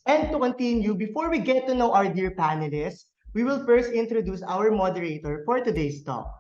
And to continue, before we get to know our dear panelists, we will first introduce our moderator for today's talk.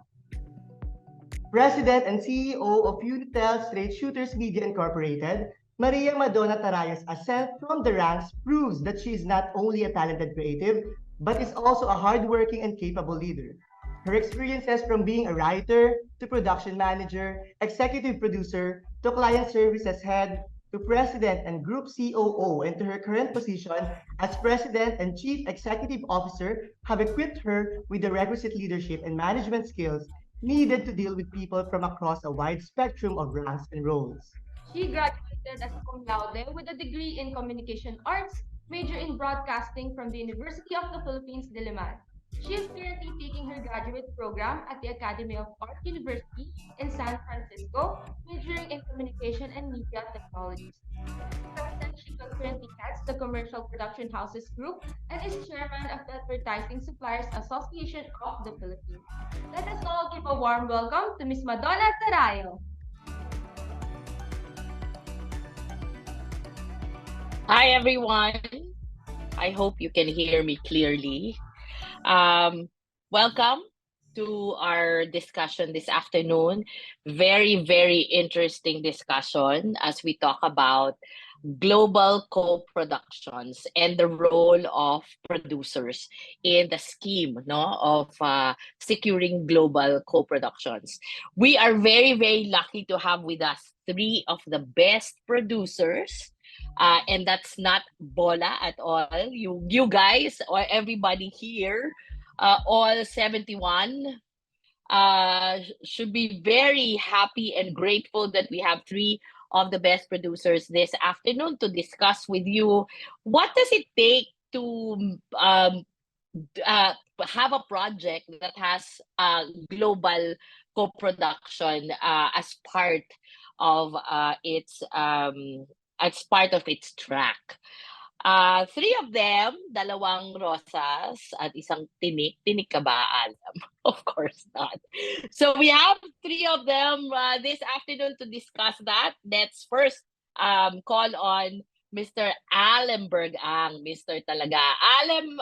President and CEO of Unitel Straight Shooters Media Incorporated, Maria Madonna Tarrayo's ascent from the ranks proves that she is not only a talented creative, but is also a hardworking and capable leader. Her experiences from being a writer, to production manager, executive producer, to client services head, to president and group COO, and to her current position as president and chief executive officer have equipped her with the requisite leadership and management skills needed to deal with people from across a wide spectrum of ranks and roles. She graduated as cum laude with a degree in communication arts, major in broadcasting from the University of the Philippines, Diliman. She is currently taking her graduate program at the Academy of Art University in San Francisco, majoring in communication and media technologies. At present, she concurrently heads the Commercial Production Houses Group and is chairman of the Advertising Suppliers Association of the Philippines. Let us all give a warm welcome to Miss Madonna Tarrayo. Hi, everyone. I hope you can hear me clearly. Welcome to our discussion this afternoon. Very, very interesting discussion as we talk about global co-productions and the role of producers in the scheme of securing global co-productions. We are very, very lucky to have with us three of the best producers. And that's not bola at all. You guys or everybody here, all 71, should be very happy and grateful that we have three of the best producers this afternoon to discuss with you what does it take to have a project that has global co-production as part of its track. Three of them, dalawang rosas at isang tinik. Tinik ka ba, Alam? Of course not. So we have three of them this afternoon to discuss that. Let's first call on Mr. Alemberg ang Mr. talaga. Alem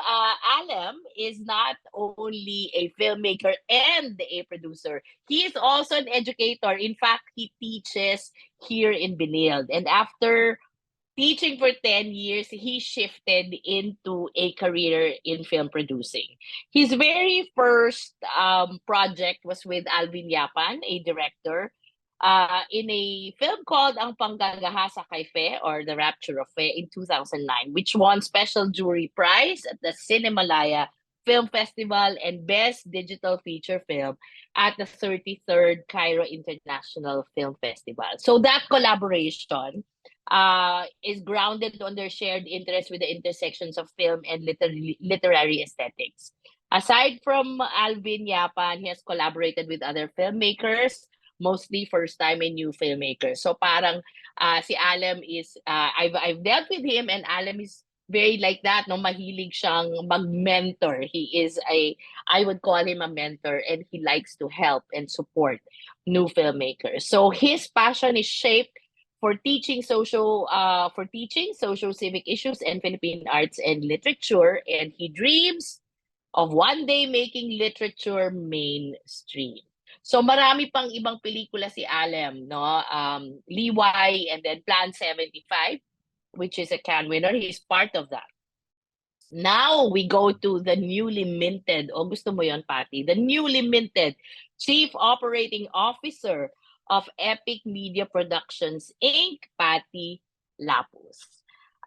is not only a filmmaker and a producer. He is also an educator. In fact, he teaches here in Benilde. And after teaching for 10 years, he shifted into a career in film producing. His very first project was with Alvin Yapan, a director, in a film called Ang Panggagaha sa Kay Fe, or The Rapture of Fe, in 2009, which won Special Jury Prize at the Cinemalaya Film Festival and Best Digital Feature Film at the 33rd Cairo International Film Festival. So that collaboration is grounded on their shared interest with the intersections of film and literary aesthetics. Aside from Alvin Yapan, he has collaborated with other filmmakers, mostly first-time and new filmmakers. So parang si Alem is, I've dealt with him, and Alem is very like that, no? Mahilig siyang mag-mentor. He is I would call him a mentor, and he likes to help and support new filmmakers. So his passion is shaped for teaching socio-civic issues and Philippine arts and literature, and he dreams of one day making literature mainstream. So marami pang ibang pelikula si Alem, no? Liway, and then Plan 75, which is a Cannes winner. He's part of that. Now we go to the newly minted, gusto mo yon, Patti? The newly minted Chief Operating Officer of Epic Media Productions, Inc., Patti Lapus.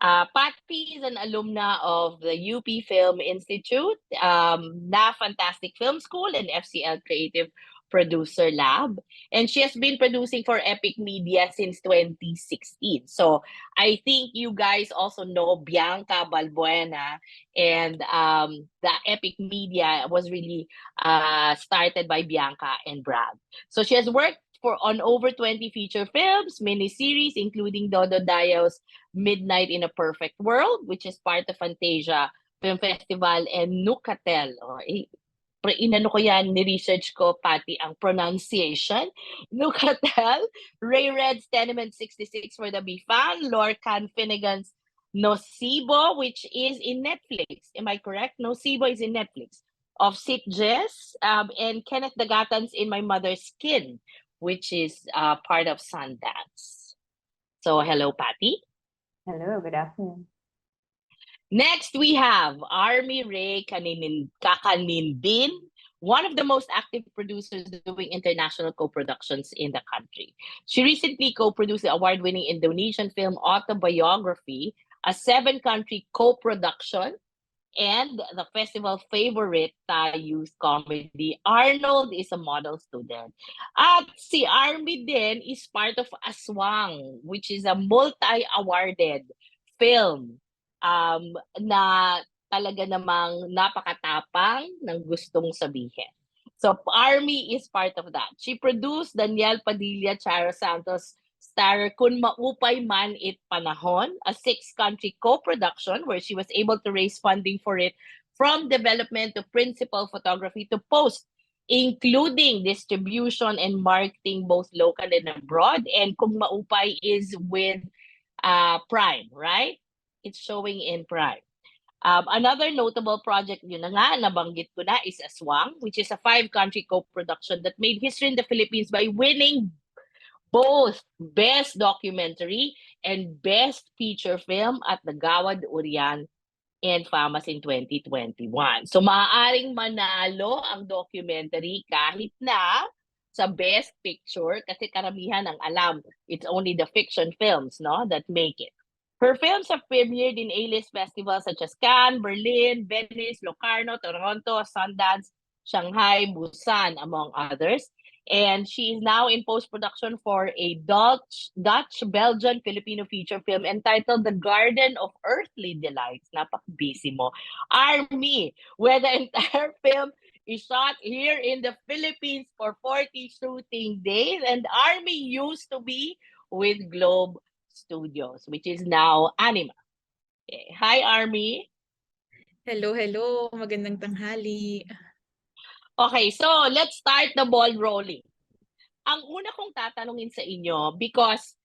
Patti is an alumna of the UP Film Institute, Na Fantastic Film School, and FCL Creative Producer Lab. And she has been producing for Epic Media since 2016. So I think you guys also know Bianca Balbuena, and the Epic Media was really started by Bianca and Brad. So she has worked on over 20 feature films, miniseries, including Dodo Dayo's Midnight in a Perfect World, which is part of Fantasia Film Festival, and Nukatel. Inano ko yan, ni-research ko, Patti, ang pronunciation. Nukatel, Ray Red's Tenement 66 for the BFAN, Lorcan Finnegan's Nocibo, which is in Netflix. Am I correct? Nocibo is in Netflix. Of 𝐵𝐥𝐨, and Kenneth Dagatan's In My Mother's Skin, which is part of Sundance. So hello, Patti. Hello, good afternoon. Next, we have Armi Cacanindin, one of the most active producers doing international co-productions in the country. She recently co-produced the award-winning Indonesian film Autobiography, a 7-country co-production, and the festival favorite youth comedy, Arnold is a Model Student. At si Armi din is part of Aswang, which is a multi-awarded film na talaga namang napakatapang ng gustong sabihin. So Armi is part of that. She produced Daniel Padilla, Charo Santos starrer Kung Maupay Man It Panahon, a 6-country co-production where she was able to raise funding for it from development to principal photography to post, including distribution and marketing both local and abroad. And Kung Maupay is with Prime, right? It's showing in Prime. Another notable project, yun na nga, nabanggit ko na, is Aswang, which is a 5-country co-production that made history in the Philippines by winning both Best Documentary and Best Feature Film at the Gawad Urian and FAMAS in 2021. So maaaring manalo ang documentary kahit na sa Best Picture kasi karamihan ang alam, it's only the fiction films, no, that make it. Her films have premiered in A-list festivals such as Cannes, Berlin, Venice, Locarno, Toronto, Sundance, Shanghai, Busan, among others. And she is now in post-production for a Dutch-Belgian-Filipino feature film entitled The Garden of Earthly Delights. Napak-busy mo. Armi, where the entire film is shot here in the Philippines for 40 shooting days. And Armi used to be with Globe Studios, which is now Anima. Okay. Hi, Armi. Hello, hello. Magandang tanghali. Okay, so let's start the ball rolling. Ang una kong tatanungin sa inyo, because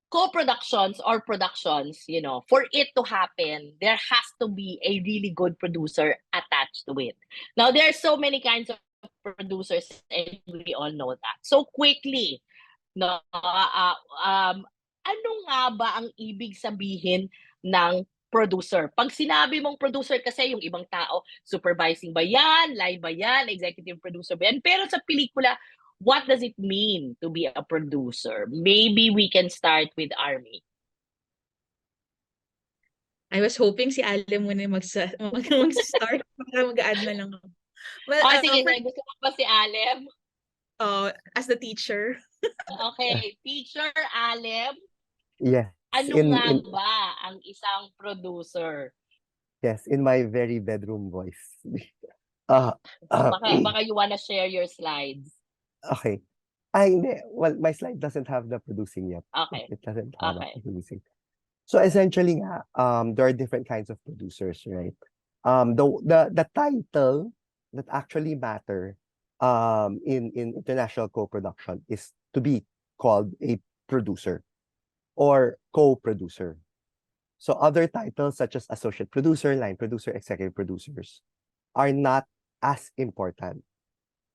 co-productions or productions, you know, for it to happen, there has to be a really good producer attached to it. Now, there are so many kinds of producers and we all know that. So quickly, no, ano nga ba ang ibig sabihin ng producer? Pag sinabi mong producer kasi yung ibang tao, supervising ba yan, live ba yan, executive producer ba yan? Pero sa pelikula, what does it mean to be a producer? Maybe we can start with Armi. I was hoping si Ale muna mag-start para mag-add na lang ako. Well, Sige, gusto mo ba si Alem? As the teacher. Okay, teacher Alem. Yes. Ano nga ba ang isang producer? Yes, in my very bedroom voice. Baka you wanna share your slides. Okay. Well, my slide doesn't have the producing yet. Okay. It doesn't have the producing. So essentially nga, there are different kinds of producers, right? The title that actually matter in international co-production is to be called a producer or co-producer. So other titles such as associate producer, line producer, executive producers are not as important.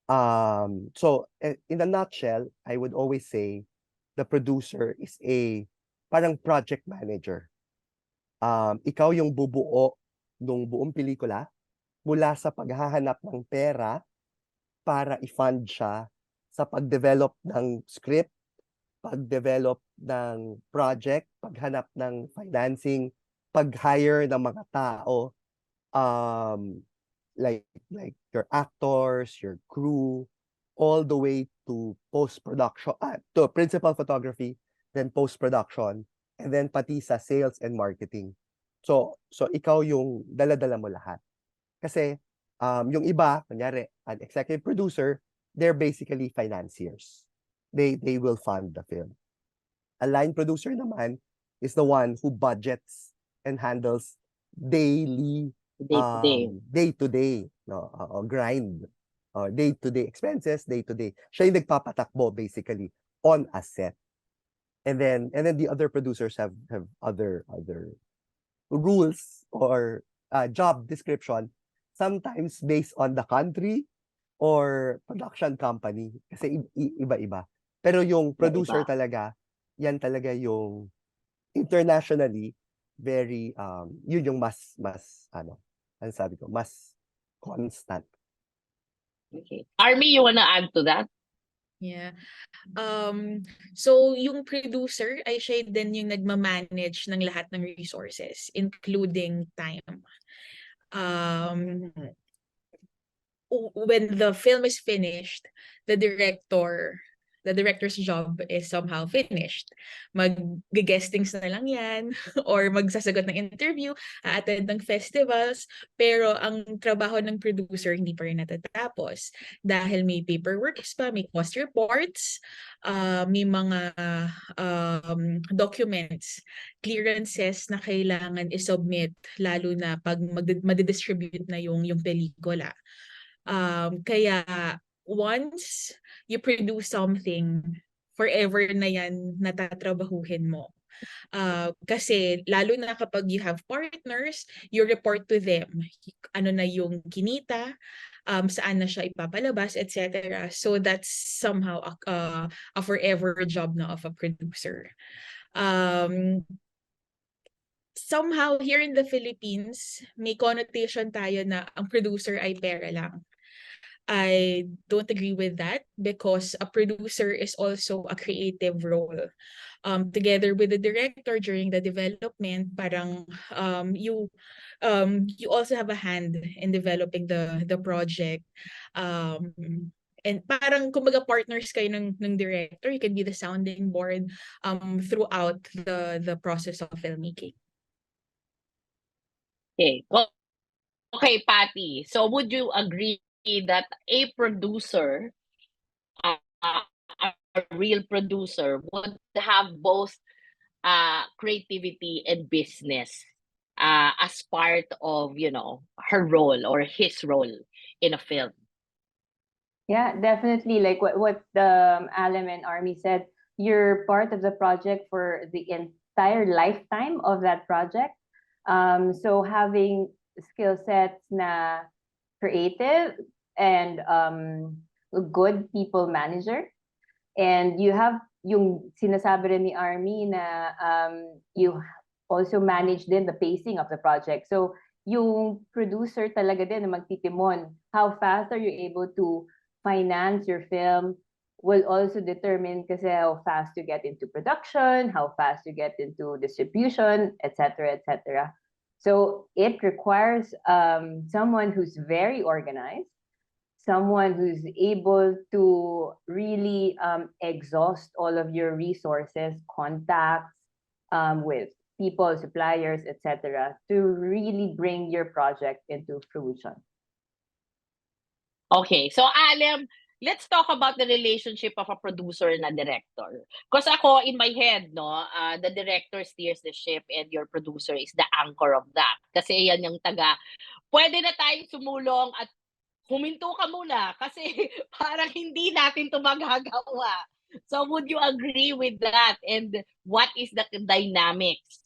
So in a nutshell, I would always say the producer is a parang project manager. Ikaw yung bubuo ng buong pelikula mula sa paghahanap ng pera para i-fund siya sa pag-develop ng script, pag-develop ng project, paghanap ng financing, pag-hire ng mga tao, like your actors, your crew, all the way to post-production, to principal photography, then post-production, and then pati sa sales and marketing. So ikaw yung dala-dala mo lahat. Kasi yung iba, kunyari, an executive producer, they're basically financiers. They will fund the film. A line producer naman is the one who budgets and handles daily, day-to-day grind, day-to-day expenses, day-to-day. Siya yung nagpapatakbo basically on a set. And then the other producers have other rules or job description sometimes based on the country or production company kasi iba-iba. Pero yung producer Iba-iba. talaga, yan talaga yung internationally very yun yung mas ano sabi ko, mas constant. Okay. Army, you wanna add to that? Yeah. So yung producer ay siya din yung nagmamanage ng lahat ng resources, including time. When the film is finished, the director's job is somehow finished. Mag-guestings na lang yan or magsasagot ng interview, attend ng festivals, pero ang trabaho ng producer hindi pa rin natatapos dahil may paperwork pa, may cost reports, may mga documents, clearances na kailangan i-submit lalo na pag madidistribute na yung pelikula. Kaya once you produce something, forever na yan natatrabahuhin mo. Kasi lalo na kapag you have partners, you report to them. Ano na yung kinita, saan na siya ipapalabas, etc. So that's somehow a forever job na of a producer. Somehow here in the Philippines, may connotation tayo na ang producer ay pera lang. I don't agree with that because a producer is also a creative role. Together with the director during the development, parang you also have a hand in developing the project. And parang kumbaga partners kayo ng director, you can be the sounding board throughout the process of filmmaking. Okay. Okay, Patti. So would you agree that a producer, a real producer, would have both creativity and business as part of, her role or his role in a film? Yeah, definitely. Like what the Alem and Army said, you're part of the project for the entire lifetime of that project. So having skill sets na creative and a good people manager, and you have yung sinasabi rin ni Army na you also manage din the pacing of the project. So yung producer talaga din na magtitimon, how fast are you able to finance your film will also determine kasi how fast you get into production, how fast you get into distribution, etc., etc. So it requires someone who's very organized, someone who's able to really exhaust all of your resources, contacts with people, suppliers, etc., to really bring your project into fruition. Okay, so Alem, let's talk about the relationship of a producer and a director. Because ako, in my head, the director steers the ship and your producer is the anchor of that. Kasi yan yung pwede na tayong sumulong at huminto ka muna kasi parang hindi natin ito magagawa. So would you agree with that? And what is the dynamics?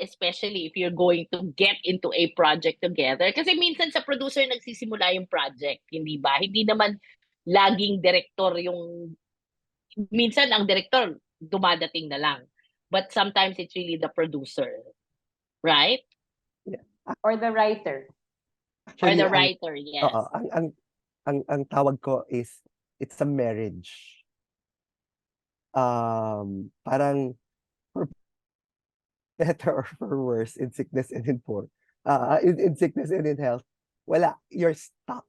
Especially if you're going to get into a project together. Kasi minsan sa producer nagsisimula yung project, hindi ba? Hindi naman laging director yung... Minsan ang director dumadating na lang. But sometimes it's really the producer. Right? Yeah. Or the writer. Actually, or the writer, yes. Ang tawag ko is, it's a marriage. Parang for better or for worse, in sickness and in sickness and in health, wala, you're stuck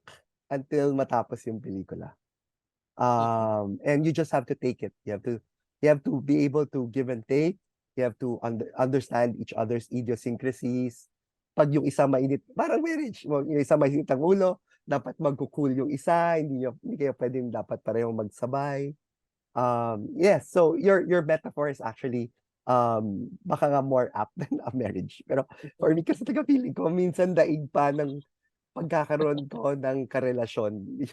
until matapos yung pelikula. And you just have to take it. You have to be able to give and take. You have to understand each other's idiosyncrasies. Pag yung isa mainit, parang marriage, yung isa mainit ang ulo, dapat magkukul yung isa, hindi kayo pwedeng dapat parehong magsabay. Yes, so your metaphor is actually baka nga more apt than a marriage. Pero for me kasi taga-feeling ko, minsan daig pa ng pagkakaroon ko ng karelasyon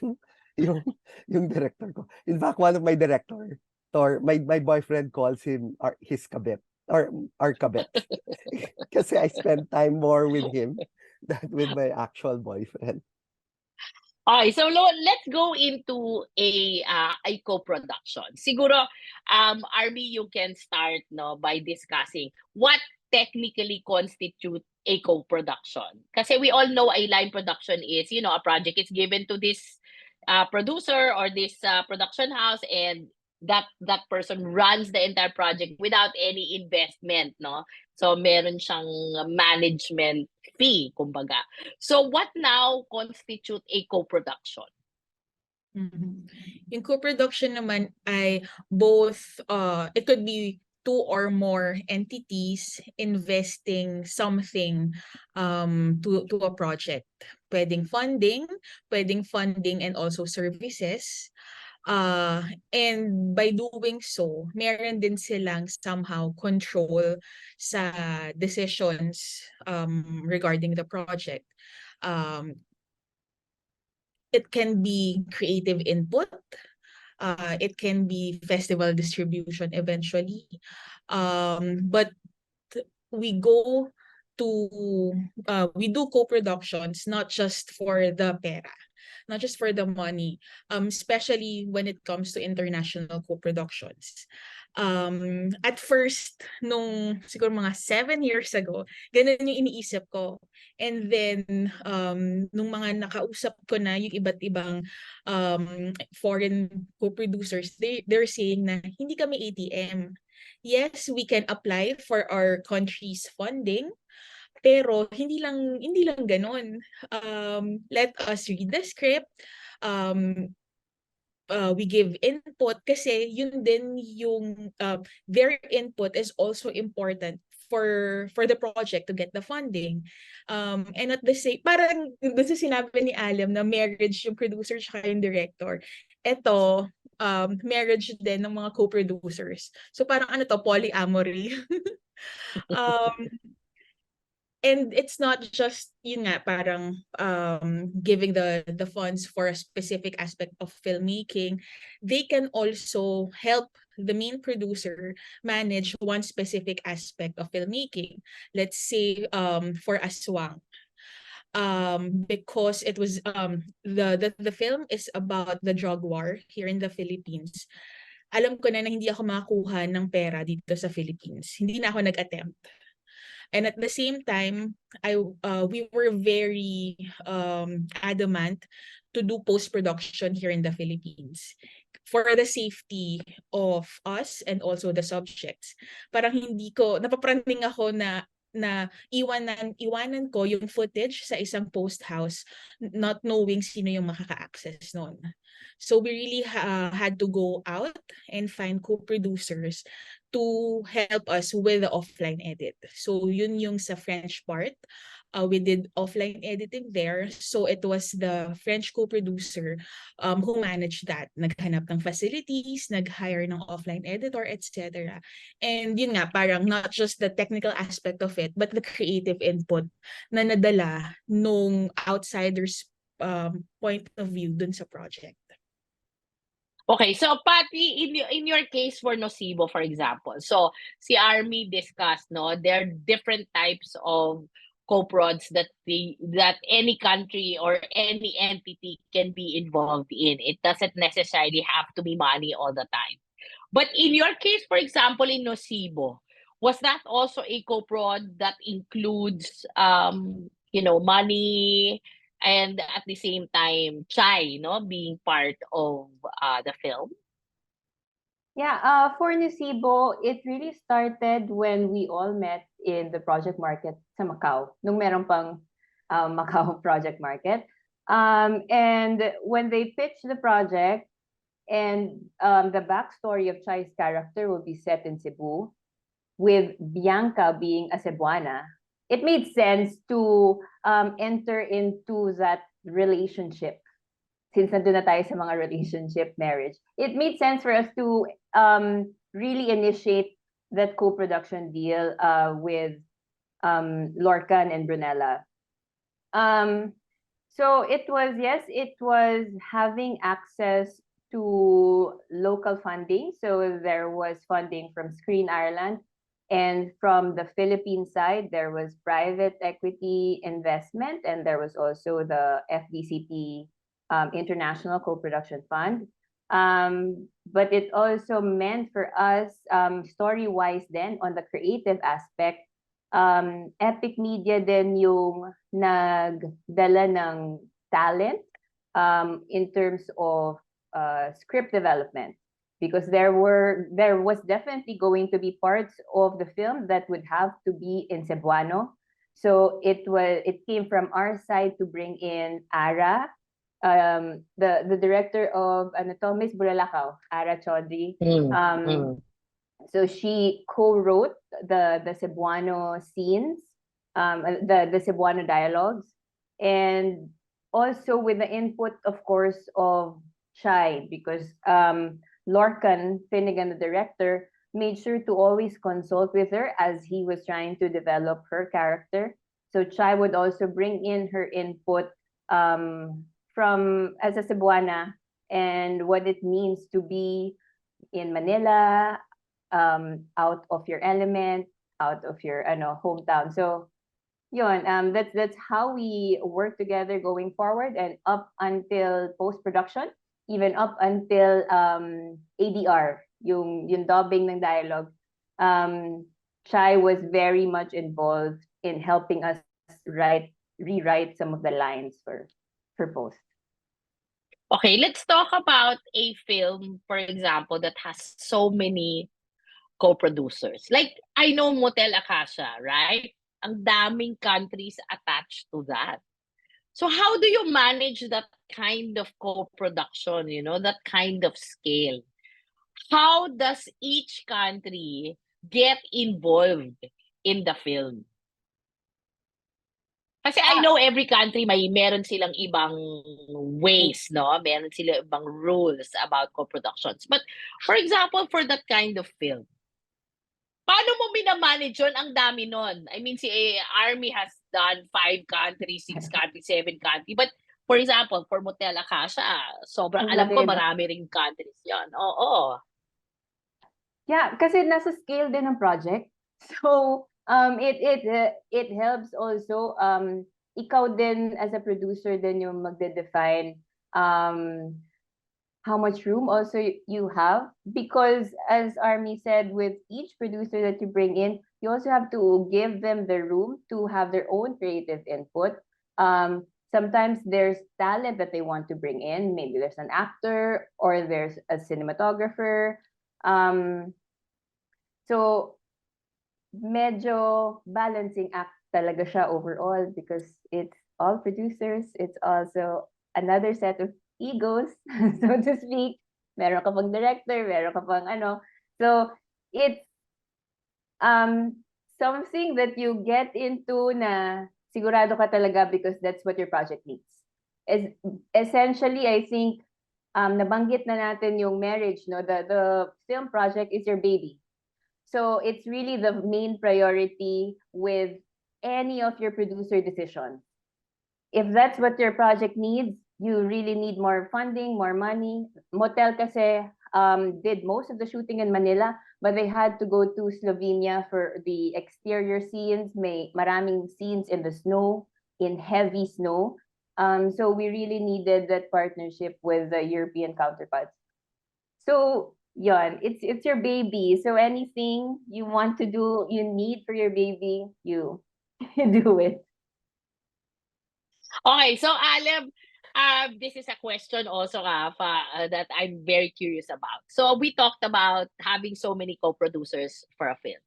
yung director ko. In fact, one of my director, my boyfriend calls him his kabit. our kabit. Kasi I spend time more with him than with my actual boyfriend. Okay, so let's go into a co-production. Siguro, Army, you can start by discussing what technically constitute a co-production. Kasi we all know a line production is, a project is given to this producer or this production house, and that person runs the entire project without any investment, no? So meron siyang management fee, kumbaga. So what now constitute a co-production? Yung co-production naman ay both, it could be two or more entities investing something to a project. Pwedeng funding and also services. And by doing so, meron din silang somehow control sa decisions regarding the project. It can be creative input. It can be festival distribution eventually. But we go to, we do co-productions not just for the pera, not just for the money, especially when it comes to international co-productions. At first, nung siguro mga 7 years ago, ganun yung iniisip ko. And then, nung mga nakausap ko na yung iba't ibang foreign co-producers, they're saying na hindi kami ATM. Yes, we can apply for our country's funding, pero hindi lang ganun. Let us read the script. We give input kasi yun din yung their input is also important for the project to get the funding. And at the same, parang doon sa sinabi ni Alem na marriage yung producer tsaka yung director. Ito, marriage din ng mga co-producers. So parang polyamory. And it's not just yun nga parang giving the funds for a specific aspect of filmmaking. They can also help the main producer manage one specific aspect of filmmaking. Let's say for Aswang, because it was the film is about the drug war here in the Philippines. Alam ko na hindi ako makakuha ng pera dito sa Philippines. Hindi na ako nag-attempt. And at the same time, we were very adamant to do post-production here in the Philippines for the safety of us and also the subjects. Parang napapraning ako na iwanan ko yung footage sa isang post house not knowing sino yung makaka-access nun. So we really had to go out and find co-producers to help us with the offline edit. So yun yung sa French part. We did offline editing there. So it was the French co-producer who managed that. Naghanap ng facilities, nag-hire ng offline editor, etc. And yun nga, parang not just the technical aspect of it, but the creative input na nadala nung outsiders point of view dun sa project. Okay, so Patti, in your case for Nocibo, for example, so si Army discussed, there are different types of co-prods that any country or any entity can be involved in. It doesn't necessarily have to be money all the time. But in your case, for example, in Nocibo, was that also a co-prod that includes money, and at the same time, Chai, being part of the film? Yeah, for Nocibo, it really started when we all met in the project market sa Macau, nung meron pang Macau project market. And when they pitched the project, and the backstory of Chai's character will be set in Cebu, with Bianca being a Cebuana, it made sense to enter into that relationship. Since nandun na tayo sa mga relationship, marriage, it made sense for us to really initiate that co-production deal with Lorcan and Brunella. So it was having access to local funding. So there was funding from Screen Ireland And from the Philippine side, there was private equity investment, and there was also the FDCP International Co-Production Fund. But it also meant for us, story-wise then, on the creative aspect, Epic Media din yung nagdala ng talent in terms of script development. Because there was definitely going to be parts of the film that would have to be in Cebuano. So it came from our side to bring in Ara, the director of Miss Bulalakaw, Ara Chaudhry. So she co-wrote the Cebuano scenes, the Cebuano dialogues, and also with the input, of course, of Chai, because Lorcan Finnegan, the director, made sure to always consult with her as he was trying to develop her character. So Chai would also bring in her input from as a Cebuana and what it means to be in Manila, out of your element, out of your hometown. So yun, that's how we work together going forward and up until post-production, even up until ADR, yung dubbing ng dialogue. Chai was very much involved in helping us rewrite some of the lines for post. Okay, let's talk about a film, for example, that has so many co-producers. Like, I know Motel Acacia, right? Ang daming countries attached to that. So how do you manage that kind of co-production, that kind of scale? How does each country get involved in the film? Kasi I know every country meron silang ibang ways, no? Meron silang ibang rules about co-productions. But for example, for that kind of film, paano mo minamanage yun? Ang dami nun. I mean, si Army has done 5 countries, 6 countries, 7 countries. But for example, for Motel Acacia, sobrang alam ko marami ring countries yon. Oo. Yeah, kasi nasa scale din ng project. So, it helps also ikaw din as a producer din yung magde-define how much room also you have, because as Army said, with each producer that you bring in, you also have to give them the room to have their own creative input. Sometimes there's talent that they want to bring in. Maybe there's an actor or there's a cinematographer. So medyo balancing act talaga siya overall, because it's all producers. It's also another set of egos, so to speak. Meron ka pang director, meron ka pang So it's something that you get into na sigurado ka talaga because that's what your project needs. Essentially, I think nabanggit na natin yung marriage, no? The film project is your baby. So it's really the main priority with any of your producer decisions. If that's what your project needs, you really need more funding, more money. Motel kasi did most of the shooting in Manila, but they had to go to Slovenia for the exterior scenes. May maraming scenes in the snow, in heavy snow. So we really needed that partnership with the European counterparts. So yun, it's your baby. So anything you want to do, you need for your baby, you do it. Okay, so Alem, this is a question also that I'm very curious about. So we talked about having so many co-producers for a film.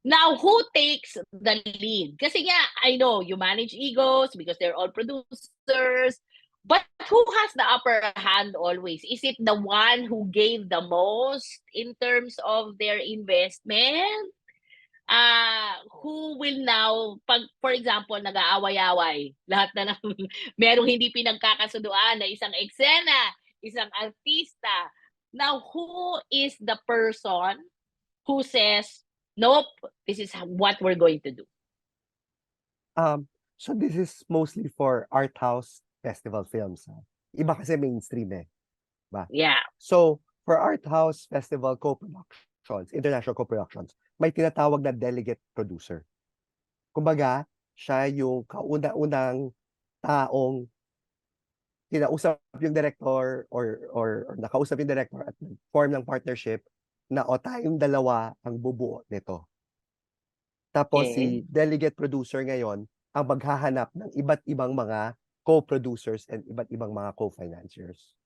Now, who takes the lead? Kasi nga, I know you manage egos because they're all producers. But who has the upper hand always? Is it the one who gave the most in terms of their investment? Who will now, for example, nag-aaway-away, lahat na merong hindi pinagkakasunduan na isang eksena, isang artista. Now, who is the person who says, nope, this is what we're going to do? So this is mostly for art house festival films. Iba kasi mainstream ba? Yeah. So for art house festival co-production, international co-productions, may tinatawag na delegate producer. Kumbaga, siya yung kauna-unang taong kinausap yung director or nakausap yung director at form ng partnership na tayong dalawa ang bubuo nito. Tapos si delegate producer ngayon ang maghahanap ng iba't ibang mga co-producers and iba't ibang mga co-financiers.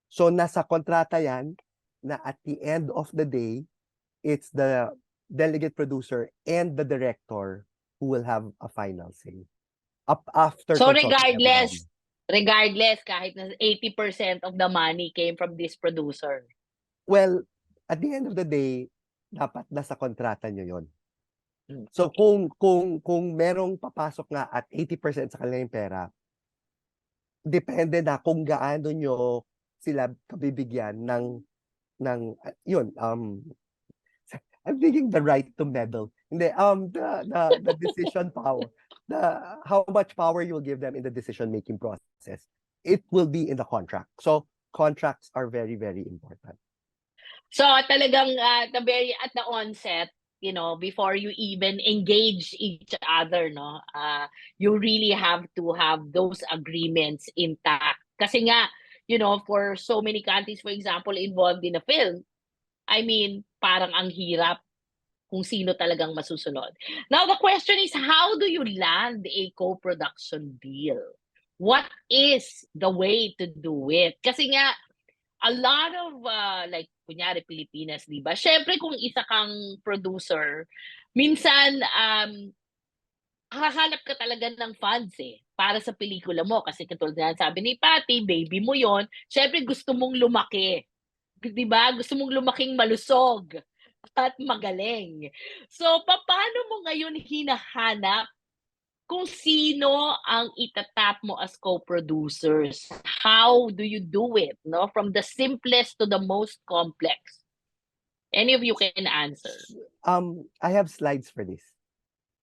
So nasa kontrata yan na at the end of the day, it's the delegate producer and the director who will have a final say. Up after So consulting regardless, kahit na 80% of the money came from this producer. Well, at the end of the day, dapat nasa kontrata nyo yun. So kung merong papasok nga at 80% sa kanila yung pera, depende na kung gaano nyo sila kabibigyan ng yun, I'm thinking the right to meddle. Hindi, the decision power. How much power you will give them in the decision-making process. It will be in the contract. So contracts are very, very important. So talagang at the onset, before you even engage each other, no, you really have to have those agreements intact. Kasi nga, for so many countries, for example, involved in a film, I mean, parang ang hirap kung sino talagang masusunod. Now, the question is, how do you land a co-production deal? What is the way to do it? Kasi nga, a lot of, like, kunyari, Pilipinas, di ba? Syempre, kung isa kang producer, minsan, hahanap ka talaga ng funds para sa pelikula mo. Kasi katulad na sabi ni Patti, baby mo yon. Syempre, gusto mong lumaki. Di ba? Gusto mong lumaking malusog at magaling. So, paano mo ngayon hinahanap kung sino ang itatap mo as co-producers? How do you do it? No? From the simplest to the most complex. Any of you can answer. I have slides for this.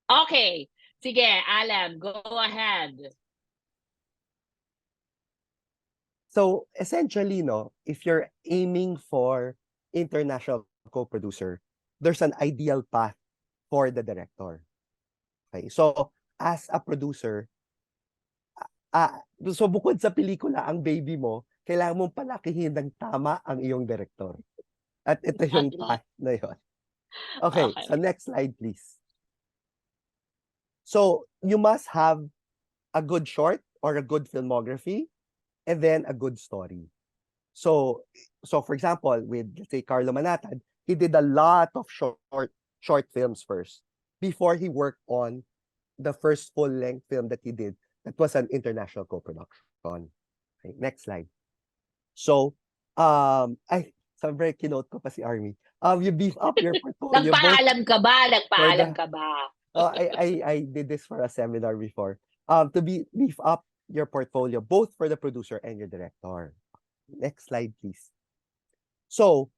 Okay. Sige, Alam, go ahead. So essentially, if you're aiming for international co-producer, there's an ideal path for the director. Okay, so as a producer, so bukod sa pelikula ang baby mo, kailangan mong palakihin ng tama ang iyong director. At ito yung path na yun. Okay, so next slide please. So you must have a good short or a good filmography and then a good story. So for example, with, let's say, Carlo Manatad, he did a lot of short films first before he worked on the first full-length film that he did. That was an international co-production. Okay, next slide. So, very kinote ko pa si Armi. You beef up your portfolio. Nagpaalam ka ba? I did this for a seminar before. To beef up your portfolio, both for the producer and your director. Next slide, please. So,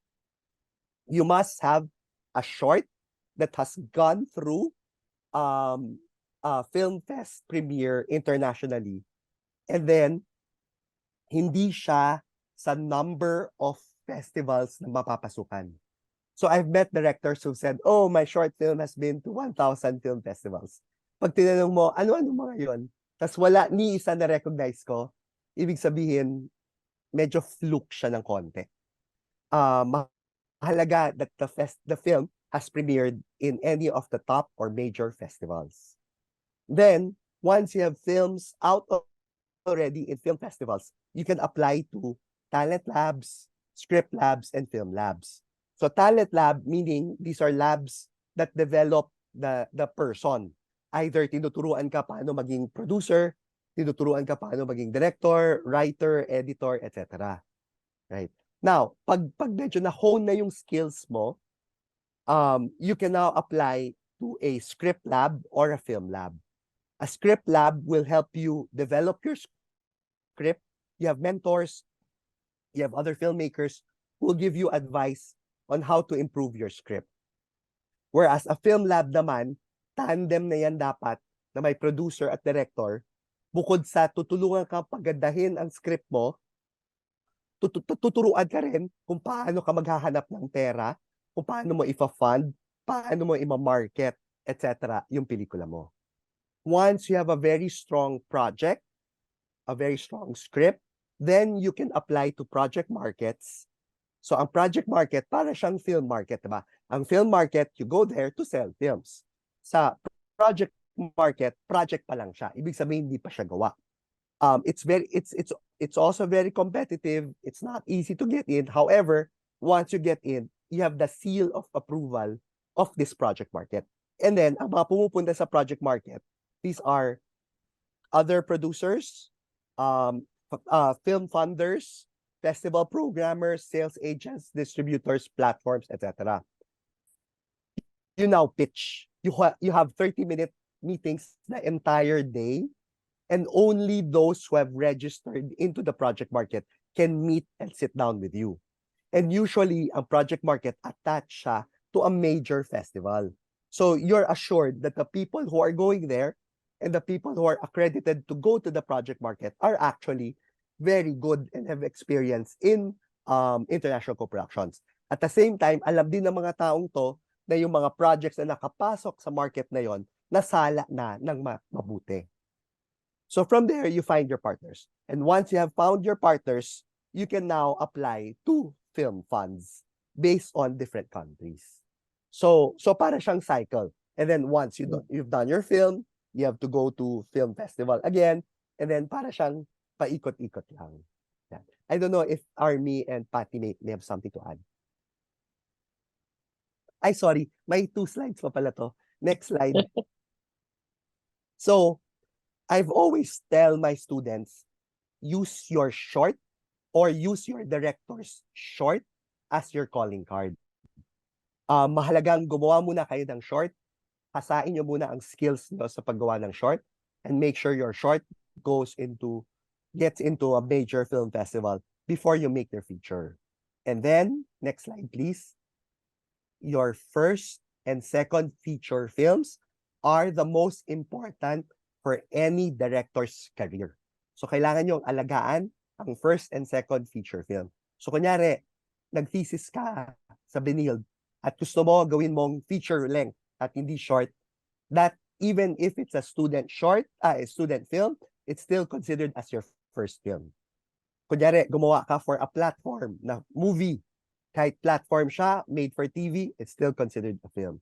you must have a short that has gone through film fest premiere internationally. And then, hindi siya sa number of festivals na mapapasukan. So, I've met directors who said, oh, my short film has been to 1,000 film festivals. Pag tinanong mo, ano-ano mga yun? Tapos wala ni isa na recognize ko, ibig sabihin, medyo fluke siya ng konti. Mahalaga that the film has premiered in any of the top or major festivals. Then, once you have films out already in film festivals, you can apply to talent labs, script labs, and film labs. So talent lab, meaning these are labs that develop the person. Either tinuturuan ka paano maging producer, tinuturuan ka paano maging director, writer, editor, etc. Right? Now, pag medyo na-hone na yung skills mo, you can now apply to a script lab or a film lab. A script lab will help you develop your script. You have mentors, you have other filmmakers who will give you advice on how to improve your script. Whereas a film lab naman, tandem na yan dapat na may producer at director, bukod sa tutulungan ka pagandahin ang script mo, tuturuan ka rin kung paano ka maghahanap ng pera kung paano mo ifa-fund, paano mo ima-market, etc. yung pelikula mo. Once you have a very strong project, a very strong script, then you can apply to project markets. So ang project market, para siyang film market, diba? Ang film market, you go there to sell films. Sa project market, project pa lang siya. Ibig sabihin, hindi pa siya gawa. It's also very competitive. It's not easy to get in. However, once you get in, you have the seal of approval of this project market. And then, ang mga pumupunta sa project market, these are other producers, film funders, festival programmers, sales agents, distributors, platforms, etc. You now pitch. You have 30-minute meetings the entire day, and only those who have registered into the project market can meet and sit down with you. And usually, ang project market attached siya to a major festival. So you're assured that the people who are going there and the people who are accredited to go to the project market are actually very good and have experience in international co-productions. At the same time, alam din ng mga taong to na yung mga projects na nakapasok sa market na yon, nasala na ng mabuti. So from there, you find your partners. And once you have found your partners, you can now apply to film funds based on different countries. So para siyang cycle. And then once you've done your film, you have to go to film festival again. And then para siyang paikot-ikot lang. Yeah. I don't know if Armi and Patti may have something to add. Ay, sorry. May 2 slides pa pala to. Next slide. So, I've always tell my students, use your short or use your director's short as your calling card. Mahalagang gumawa muna kayo ng short, hasain nyo muna ang skills nyo sa paggawa ng short, and make sure your short gets into a major film festival before you make your feature. And then, next slide please. Your first and second feature films are the most important for any director's career. So, kailangan nyo alagaan ang first and second feature film. So, kunyari, nag-thesis ka sa Benilde at gusto mo gawin mong feature length at hindi short, that even if it's a student film, it's still considered as your first film. Kunyari, gumawa ka for a platform na movie. Kahit platform siya, made for TV, it's still considered a film.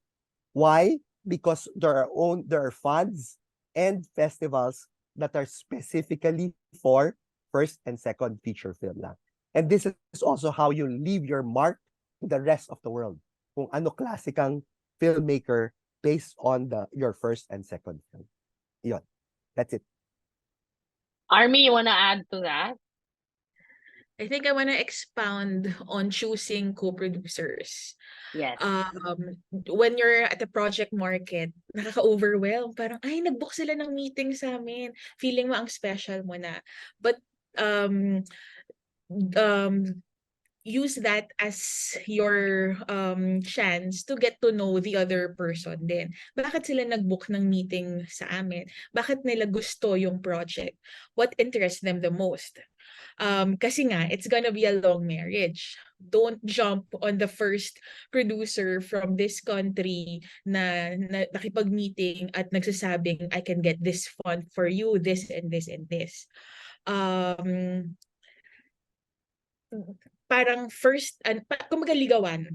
Why? Because there are funds and festivals that are specifically for first and second feature film lang. And this is also how you leave your mark to the rest of the world. Kung ano klase kang filmmaker based on your first and second film. Yun. That's it. Armi, you wanna add to that? I think I want to expound on choosing co-producers. Yes. When you're at the project market, nakaka-overwhelm. Parang, ay, nag-book sila ng meeting sa amin. Feeling mo ang special mo na. But, use that as your chance to get to know the other person din. Bakit sila nag-book ng meeting sa amin? Bakit nila gusto yung project? What interests them the most? Kasi nga, it's gonna be a long marriage. Don't jump on the first producer from this country na nakipag-meeting at nagsasabing, I can get this fund for you, this and this and this. Parang first, kung magaligawan,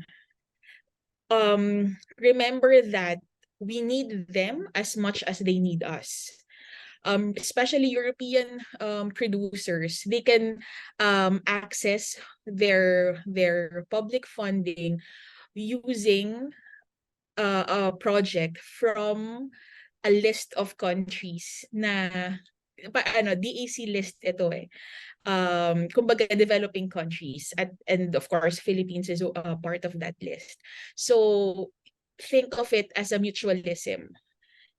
remember that we need them as much as they need us. Especially European producers, they can access their public funding using a project from a list of countries na DAC list ito eh. Kumbaga developing countries and of course Philippines is a part of that list. So think of it as a mutualism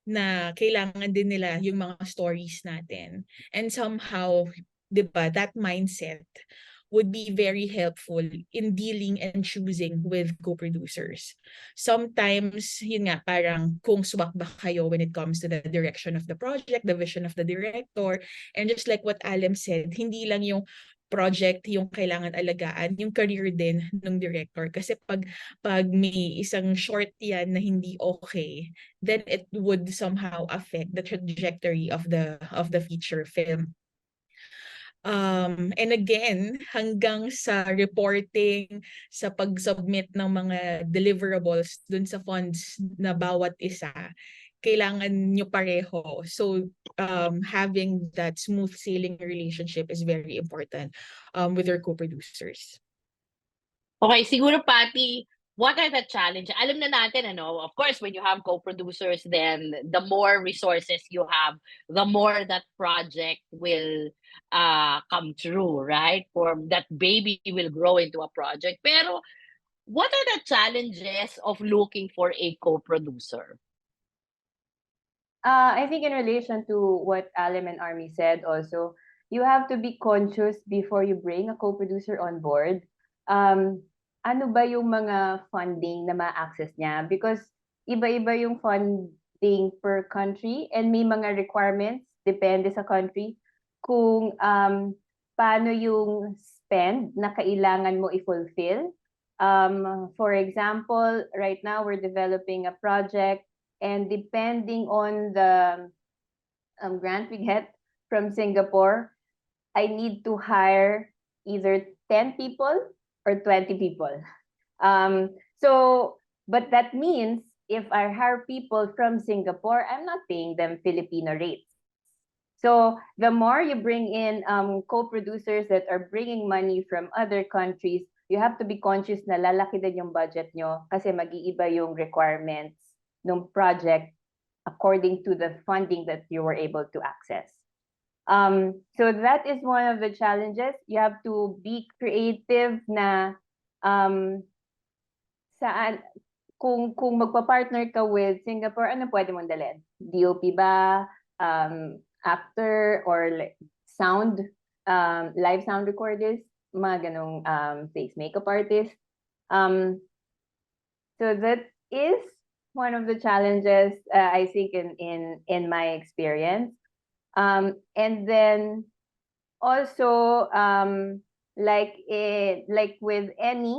na kailangan din nila yung mga stories natin. And somehow, di ba, that mindset would be very helpful in dealing and choosing with co-producers. Sometimes, yun nga, parang kung swak ba kayo when it comes to the direction of the project, the vision of the director, and just like what Alem said, hindi lang yung project yung kailangan alagaan, yung career din ng director. Kasi pag may isang short yan na hindi okay, then it would somehow affect the trajectory of the feature film. And again, hanggang sa reporting, sa pag-submit ng mga deliverables dun sa funds na bawat isa, kailangan nyo pareho. So having that smooth sailing relationship is very important with your co-producers. Okay, siguro Patti, what are the challenges? Alam na natin, of course, when you have co-producers, then the more resources you have, the more that project will come true, right? For that baby will grow into a project. Pero what are the challenges of looking for a co-producer? I think in relation to what Alem and Armi said also, you have to be conscious before you bring a co-producer on board. Ano ba yung mga funding na ma-access niya? Because iba-iba yung funding per country and may mga requirements, depende sa country, kung paano yung spend na kailangan mo i-fulfill. For example, right now we're developing a project, and depending on the grant we get from Singapore, I need to hire either 10 people or 20 people. But that means if I hire people from Singapore, I'm not paying them Filipino rates. So the more you bring in co-producers that are bringing money from other countries, you have to be conscious na lalaki din yung budget nyo kasi mag-iiba yung requirements ng project according to the funding that you were able to access. So that is one of the challenges. You have to be creative na saan, kung magpa-partner ka with Singapore, ano pwede mong dalhin? DOP ba? Actor or sound, live sound recorders, mga ganong face makeup artist. So that is one of the challenges I think in my experience. And then also like with any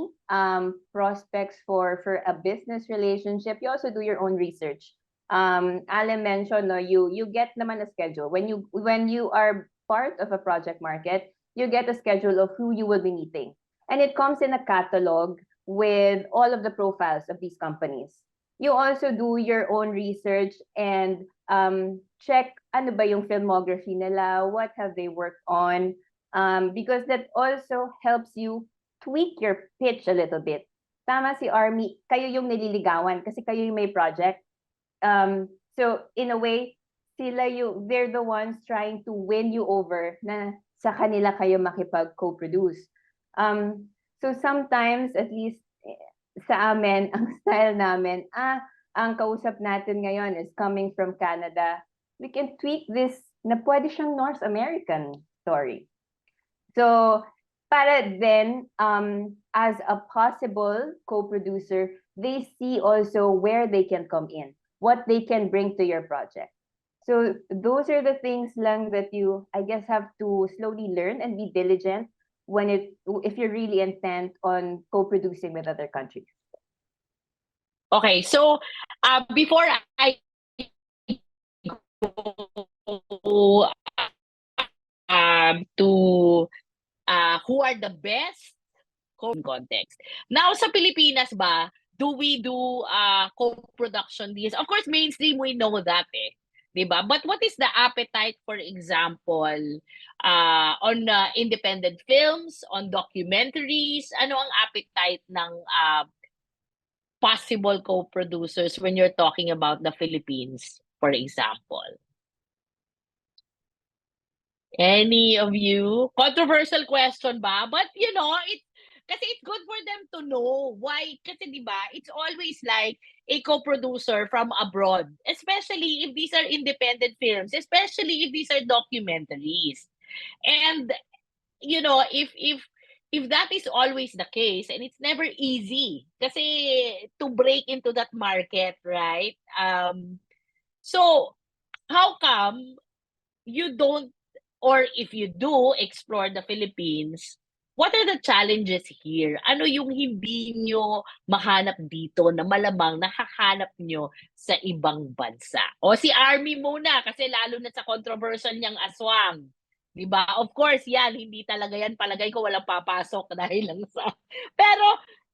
prospects for a business relationship, you also do your own research. Alem mentioned, no, you get naman a schedule. When you are part of a project market, you get a schedule of who you will be meeting. And it comes in a catalog with all of the profiles of these companies. You also do your own research and check ano ba yung filmography nila, what have they worked on, because that also helps you tweak your pitch a little bit. Tama si Armi, kayo yung nililigawan kasi kayo yung may project. So in a way, they're the ones trying to win you over na sa kanila kayo makipag-co-produce. So sometimes, at least sa amin, ang style namin, ang kausap natin ngayon is coming from Canada. We can tweak this na pwede siyang North American story. So para then, as a possible co-producer, they see also where they can come in, what they can bring to your project. So those are the things lang that you, I guess, have to slowly learn and be diligent if you're really intent on co-producing with other countries. Okay, so before I go to who are the best context. Now sa Pilipinas ba, do we do co-production deals? Of course, mainstream, we know that diba? But what is the appetite, for example, on independent films, on documentaries? Ano ang appetite ng possible co-producers when you're talking about the Philippines, for example? Any of you? Controversial question ba? But kasi it's good for them to know why. Kasi diba, it's always like a co-producer from abroad, especially if these are independent films, especially if these are documentaries. And if that is always the case, and it's never easy kasi to break into that market, right? So how come you don't or if you do explore the Philippines, what are the challenges here? Ano yung hindi nyo mahanap dito na malamang nakahanap nyo sa ibang bansa? O si Army muna, kasi lalo na sa controversial niyang aswang. Diba? Of course, yan, hindi talaga yan. Palagay ko walang papasok dahil lang sa... Pero,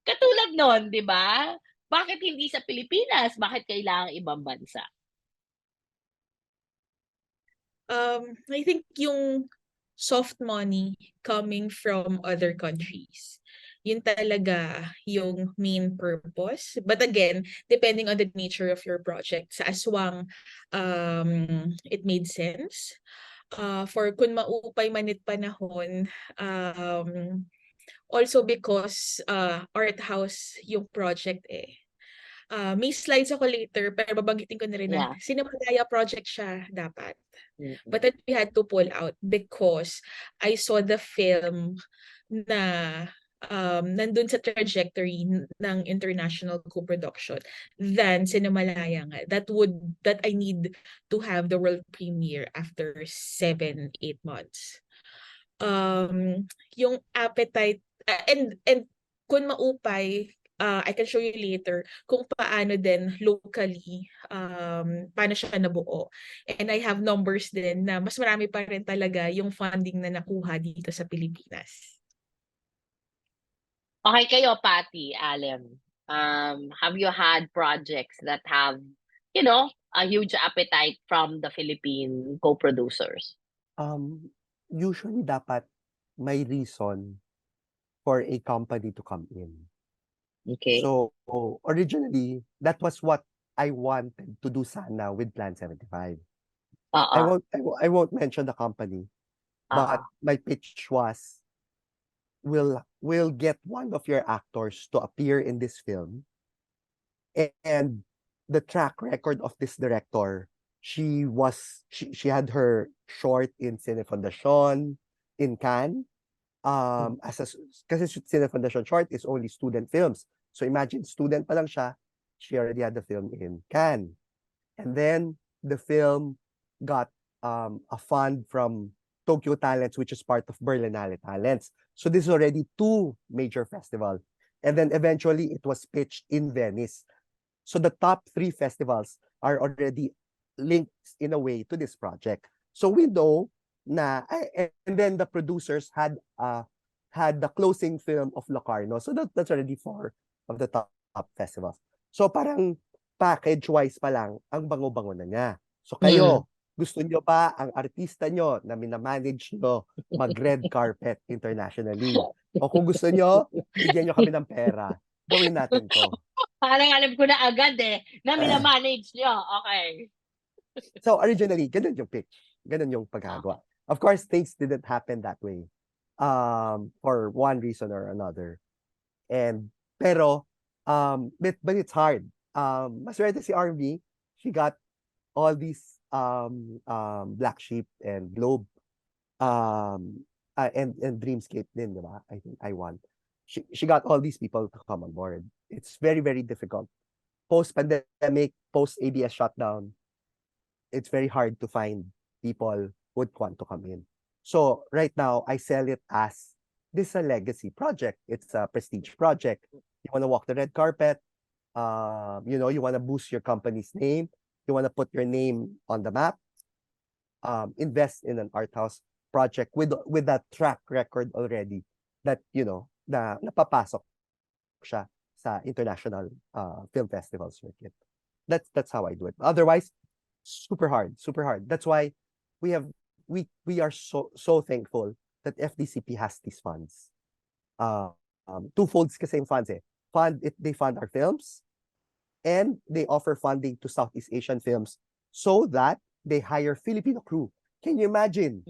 katulad nun, diba? Bakit hindi sa Pilipinas? Bakit kailangan ibang bansa? I think yung soft money coming from other countries, yun talaga yung main purpose. But again, depending on the nature of your project, sa aswang, it made sense. For Kun Maupay Manit Panahon, also because art house yung project eh. May slides ako later, pero babanggitin ko na rin na Cinemalaya project siya dapat. But then we had to pull out because I saw the film na nandun sa trajectory ng international co-production than Cinemalaya nga. That I need to have the world premiere after 7-8 months. Yung appetite and Kun Maupay, I can show you later kung paano din locally, paano siya nabuo. And I have numbers din na mas marami pa rin talaga yung funding na nakuha dito sa Pilipinas. Okay kayo, Patti, Alem. Have you had projects that have, a huge appetite from the Philippine co-producers? Usually dapat may reason for a company to come in. Okay. So originally, that was what I wanted to do sana with Plan 75. I won't mention the company, but my pitch was, we'll get one of your actors to appear in this film, and the track record of this director, she had her short in Cine Foundation in Cannes. Kasi Cine Foundation short is only student films. So imagine, student pa lang siya, she already had the film in Cannes. And then the film got a fund from Tokyo Talents, which is part of Berlinale Talents. So this is already 2 major festivals. And then eventually it was pitched in Venice. So the top 3 festivals are already linked in a way to this project. So we know na, and then the producers had the closing film of Locarno. So that's already 4 of the top festivals. So parang package-wise pa lang, ang bango-bango na niya. So kayo, gusto nyo ba ang artista nyo na minamanage nyo mag-red carpet internationally? O kung gusto nyo, bigyan nyo kami ng pera. Gawin natin to. Parang alam ko na agad na minamanage nyo. Okay. So originally, ganun yung pitch. Ganun yung paggagawa. Of course, things didn't happen that way. For one reason or another. Pero but it's hard. Maswerte si Armi, she got all these Black Sheep and Globe and Dreamscape din, diba? I think I won. She got all these people to come on board. It's very, very difficult. Post-pandemic, post-ABS shutdown, it's very hard to find people who would want to come in. So right now, I sell it as this is a legacy project. It's a prestige project. You want to walk the red carpet. You want to boost your company's name. You want to put your name on the map. Invest in an art house project with that track record already that, na napapasok siya sa international film festival circuit. That's how I do it. Otherwise, super hard. That's why we are so thankful that FDCP has these funds. Twofolds kasi yung funds eh. They fund our films, and they offer funding to Southeast Asian films so that they hire Filipino crew. Can you imagine?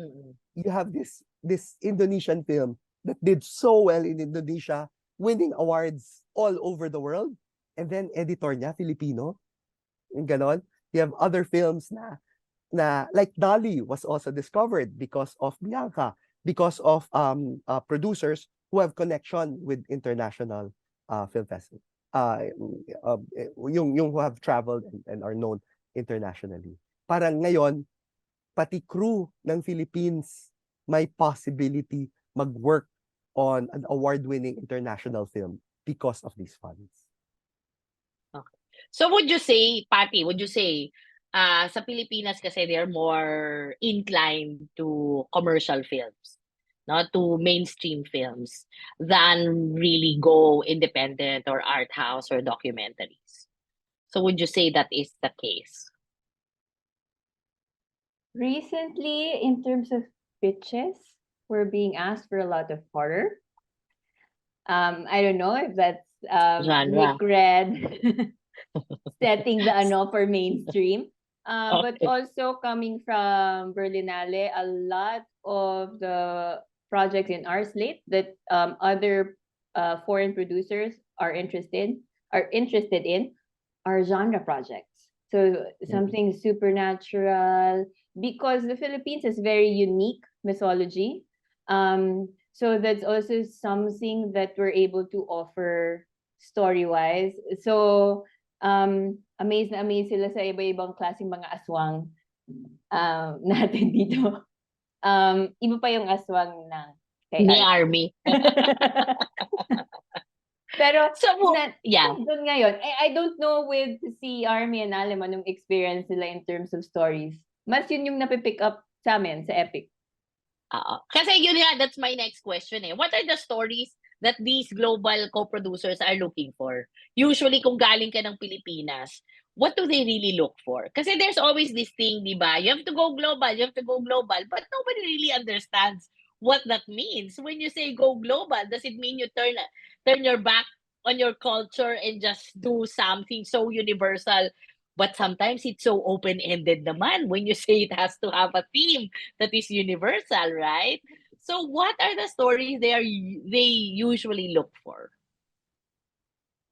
You have this Indonesian film that did so well in Indonesia, winning awards all over the world, and then editor niya Filipino. Yung ganon. You have other films na like Dali was also discovered because of Bianca, because of producers who have connection with international film festival. Yung who have traveled and are known internationally. Parang ngayon, pati crew ng Philippines may possibility mag-work on an award-winning international film because of these funds. So would you say, Patti, sa Pilipinas kasi they're more inclined to commercial films, no, to mainstream films than really go independent or art house or documentaries. So would you say that is the case? Recently, in terms of pitches, we're being asked for a lot of horror. I don't know if that's Genre. Nick Red setting the ano for mainstream. But Okay. also coming from Berlinale, a lot of the projects in our slate that other foreign producers are interested in are genre projects. So something supernatural, because the Philippines has very unique mythology. So that's also something that we're able to offer story-wise. So amazed na amazed sila sa iba-ibang klaseng mga aswang natin dito. Iba pa yung aswang ng kay Ni Armi. Army. Pero So, yeah. doon ngayon, I don't know with si Armi and Alem anong experience nila in terms of stories. Mas yun yung napipick up sa amin sa Epic. Kasi yun nga, that's my next question eh. What are the stories that these global co-producers are looking for? Usually, kung galing ka ng Pilipinas, what do they really look for? Kasi there's always this thing, di ba? You have to go global, but nobody really understands what that means. When you say go global, does it mean you turn your back on your culture and just do something so universal? But sometimes it's so open-ended naman when you say it has to have a theme that is universal, right? So what are the stories they usually look for?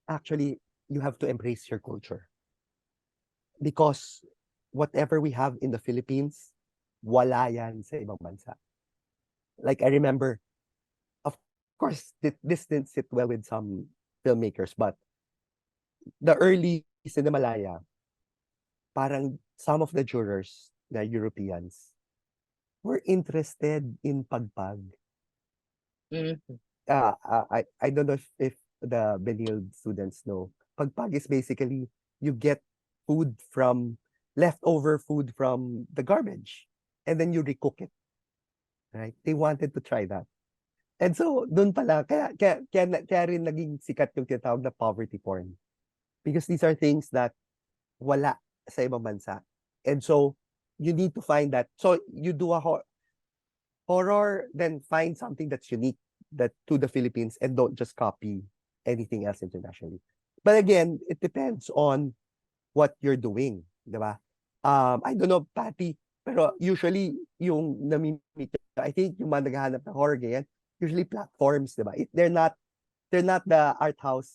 Actually, you have to embrace your culture. Because whatever we have in the Philippines, wala yan sa ibang bansa. Like I remember, of course, this didn't sit well with some filmmakers, but the early Cinemalaya, parang some of the jurors, the Europeans, were interested in pagpag. I don't know if the Benilde students know. Pagpag is basically you get leftover food from the garbage, and then you recook it. Right? They wanted to try that. And so, doon pala, kaya rin naging sikat yung tinatawag na poverty porn. Because these are things that wala sa ibang bansa. And so, you need to find that. So, you do a horror, then find something that's unique to the Philippines and don't just copy anything else internationally. But again, it depends on what you're doing. Diba? I don't know, Patti, pero usually, yung namimit, I think yung mga naghahanap ng horror ganyan, usually platforms, diba? They're not the art house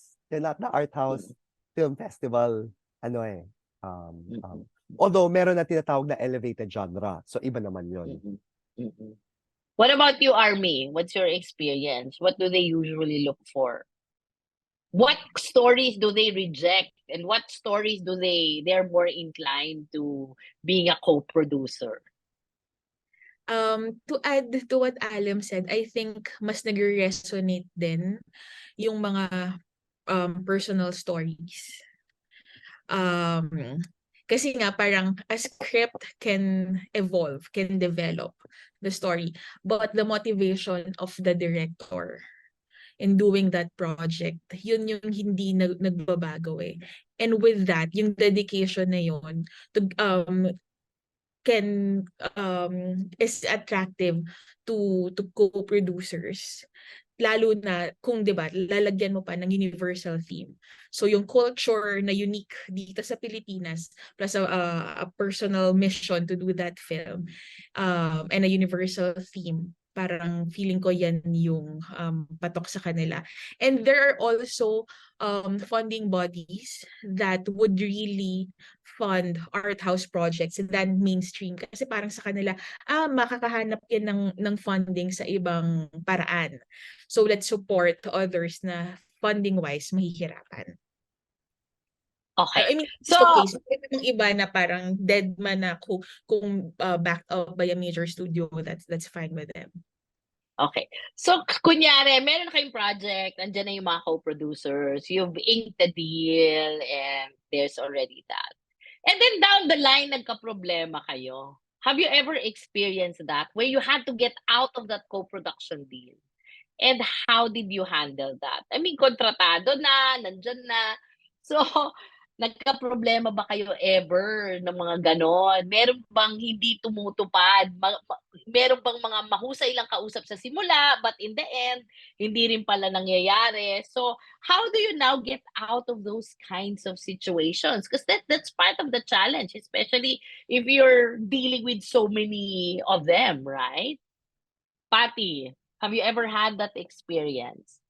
film festival, although meron na tinatawag na elevated genre. So, iba naman yun. What about you, Armi? What's your experience? What do they usually look for? What stories do they reject? And what stories they're more inclined to being a co-producer? To add to what Alem said, I think mas nag-resonate din yung mga personal stories. Kasi nga parang a script can evolve, can develop the story, but the motivation of the director in doing that project, yun yung hindi nagbabago eh. And with that, yung dedication na yun is attractive to co-producers, lalo na kung 'di ba lalagyan mo pa ng universal theme. So yung culture na unique dito sa Pilipinas plus a personal mission to do that film and a universal theme, parang feeling ko yan yung patok sa kanila. And there are also funding bodies that would really fund art house projects than mainstream, kasi parang sa kanila makakahanap yan ng funding sa ibang paraan. So let's support others na funding wise mahihirapan. I Okay. mean, So, okay, so yung iba na parang dead man na kung backed up by a major studio, that's fine with them. okay. So, kunyari, meron na kayong project, andyan na yung mga co-producers, you've inked the deal, and there's already that. And then down the line, nagka-problema kayo. Have you ever experienced that, where you had to get out of that co-production deal? And how did you handle that? I mean, kontratado na, nandyan na. So, nagka-problema ba kayo ever ng mga ganon? Meron bang hindi tumutupad? Meron bang mga mahusay lang kausap sa simula, but in the end, hindi rin pala nangyayari? So, how do you now get out of those kinds of situations? Because that's part of the challenge, especially if you're dealing with so many of them, right? Patti, have you ever had that experience?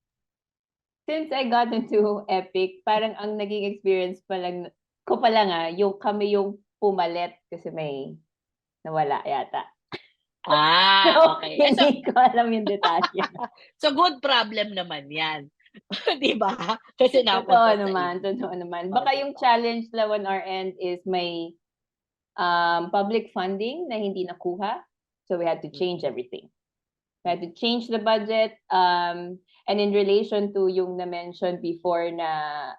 Since I got into Epic, parang ang naging experience ko pa lang yung kami yung pumalit kasi may nawala yata. So, Okay. So, hindi ko alam yung detalye. so good problem naman yan. Di ba? Kasi Totoo napunta sa naman, inyo. totoo naman. Oh, Baka diba? yung challenge lang on our end is may public funding na hindi nakuha. So we had to change everything. We had to change the budget. And in relation to yung na-mention before na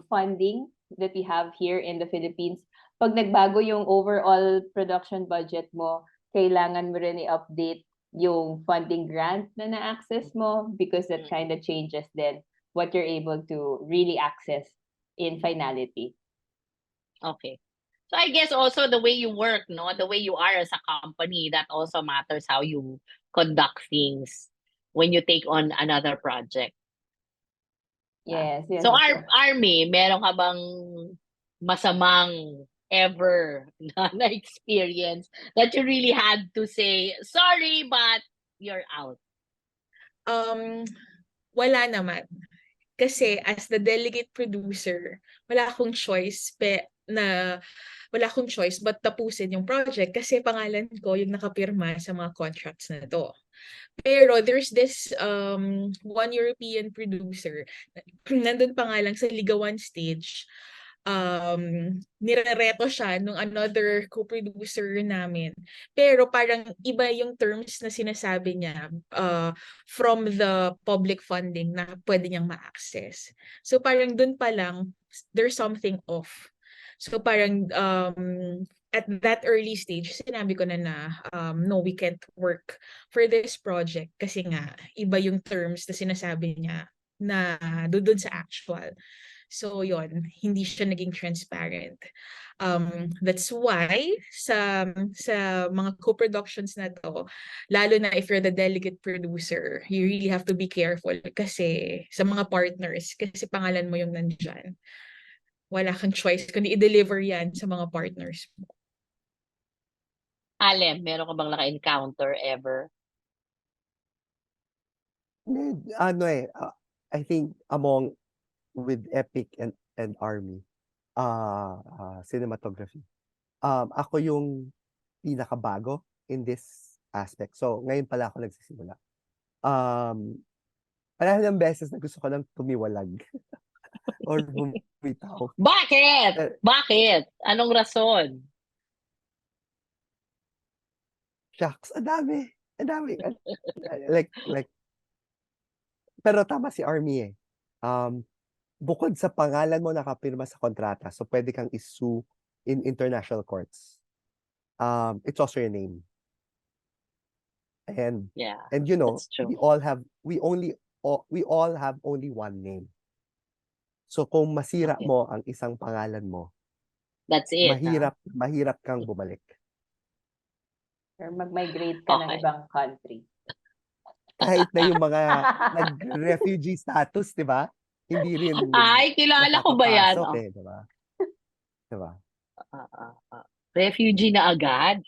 funding that we have here in the Philippines, pag nagbago yung overall production budget mo, kailangan mo rin i-update yung funding grant na na-access mo because that kind of changes then what you're able to really access in finality. Okay. So I guess also the way you work, no, the way you are as a company, that also matters how you conduct things when you take on another project. Yes, yes. So Army, meron ka bang masamang ever na experience that you really had to say, sorry, but you're out? Wala naman. Kasi as the delegate producer, wala akong choice but tapusin yung project kasi pangalan ko yung nakapirma sa mga contracts na to. Pero there's this one European producer, nandun pa nga lang sa Liga 1 stage, nirereto siya nung another co-producer namin. Pero parang iba yung terms na sinasabi niya from the public funding na pwede niyang ma-access. So parang dun pa lang, there's something off. So parang at that early stage, sinabi ko na no, we can't work for this project kasi nga iba yung terms na sinasabi niya na doon sa actual. So yon, hindi siya naging transparent. That's why sa mga co-productions na to, lalo na if you're the delegate producer, you really have to be careful kasi sa mga partners, kasi pangalan mo yung nandyan. Wala kang choice kundi i-deliver yan sa mga partners mo. Alem, meron ka bang naka-encounter ever? I think among with Epic and Army, cinematography, ako yung pinakabago in this aspect. So, ngayon pala ako nagsisimula. Marami ng beses na gusto ko lang tumiwalag or bumitaw. Bakit? Bakit? Anong rason? Shucks, ang dami. Like, pero tama si Army eh. Bukod sa pangalan mo nakapirma sa kontrata, so pwede kang isue in international courts. It's also your name. And you know, we all have only one name. So kung masira mo ang isang pangalan mo, that's it. Mahirap kang bumalik. Or mag-migrate ka ng ibang country. Kahit na yung mga nag-refugee status, di ba? Hindi rin. Ay, kilala ko ba yan? Di ba? Diba? Refugee na agad?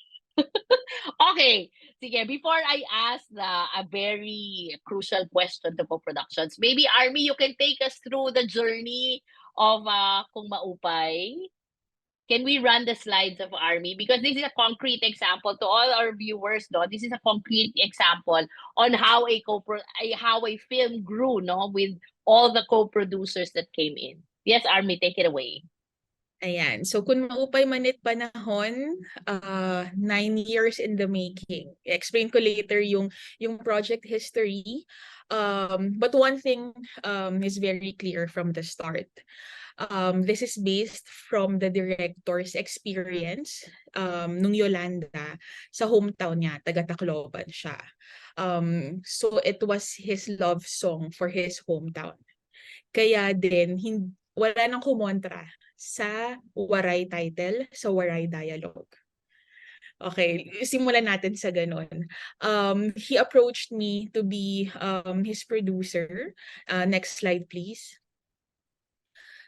Okay. Sige, before I ask a very crucial question to co-productions, maybe Army, you can take us through the journey of Kung Maupay. Can we run the slides of Army? Because this is a concrete example to all our viewers, no? This is a concrete example on how how a film grew, no? With all the co-producers that came in. Yes, Army, take it away. Ayan. So kung maupay manit panahon, 9 years in the making. I-explain ko later yung project history. But one thing is very clear from the start. This is based from the director's experience nung Yolanda sa hometown niya, taga Tacloban siya. So it was his love song for his hometown. Kaya din, wala nang kumontra sa waray title, sa waray dialogue. Okay, simulan natin sa ganun. He approached me to be his producer. Next slide, please.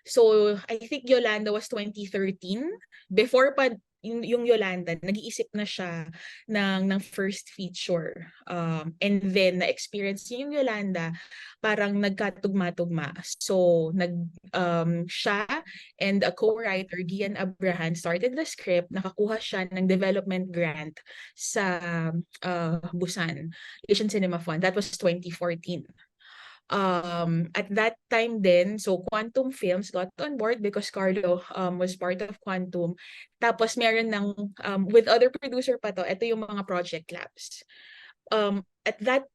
So, I think Yolanda was 2013. Before pa yung Yolanda, nag-iisip na siya ng first feature. And then, na-experience niya yung Yolanda, parang nagkatugma-tugma. So, siya and a co-writer, Gian Abrahan, started the script. Nakakuha siya ng development grant sa Busan Asian Cinema Fund. That was 2014. At that time then, so Quantum Films got on board because Carlo was part of Quantum. Tapos meron ng, with other producer pa to, ito yung mga project labs. At that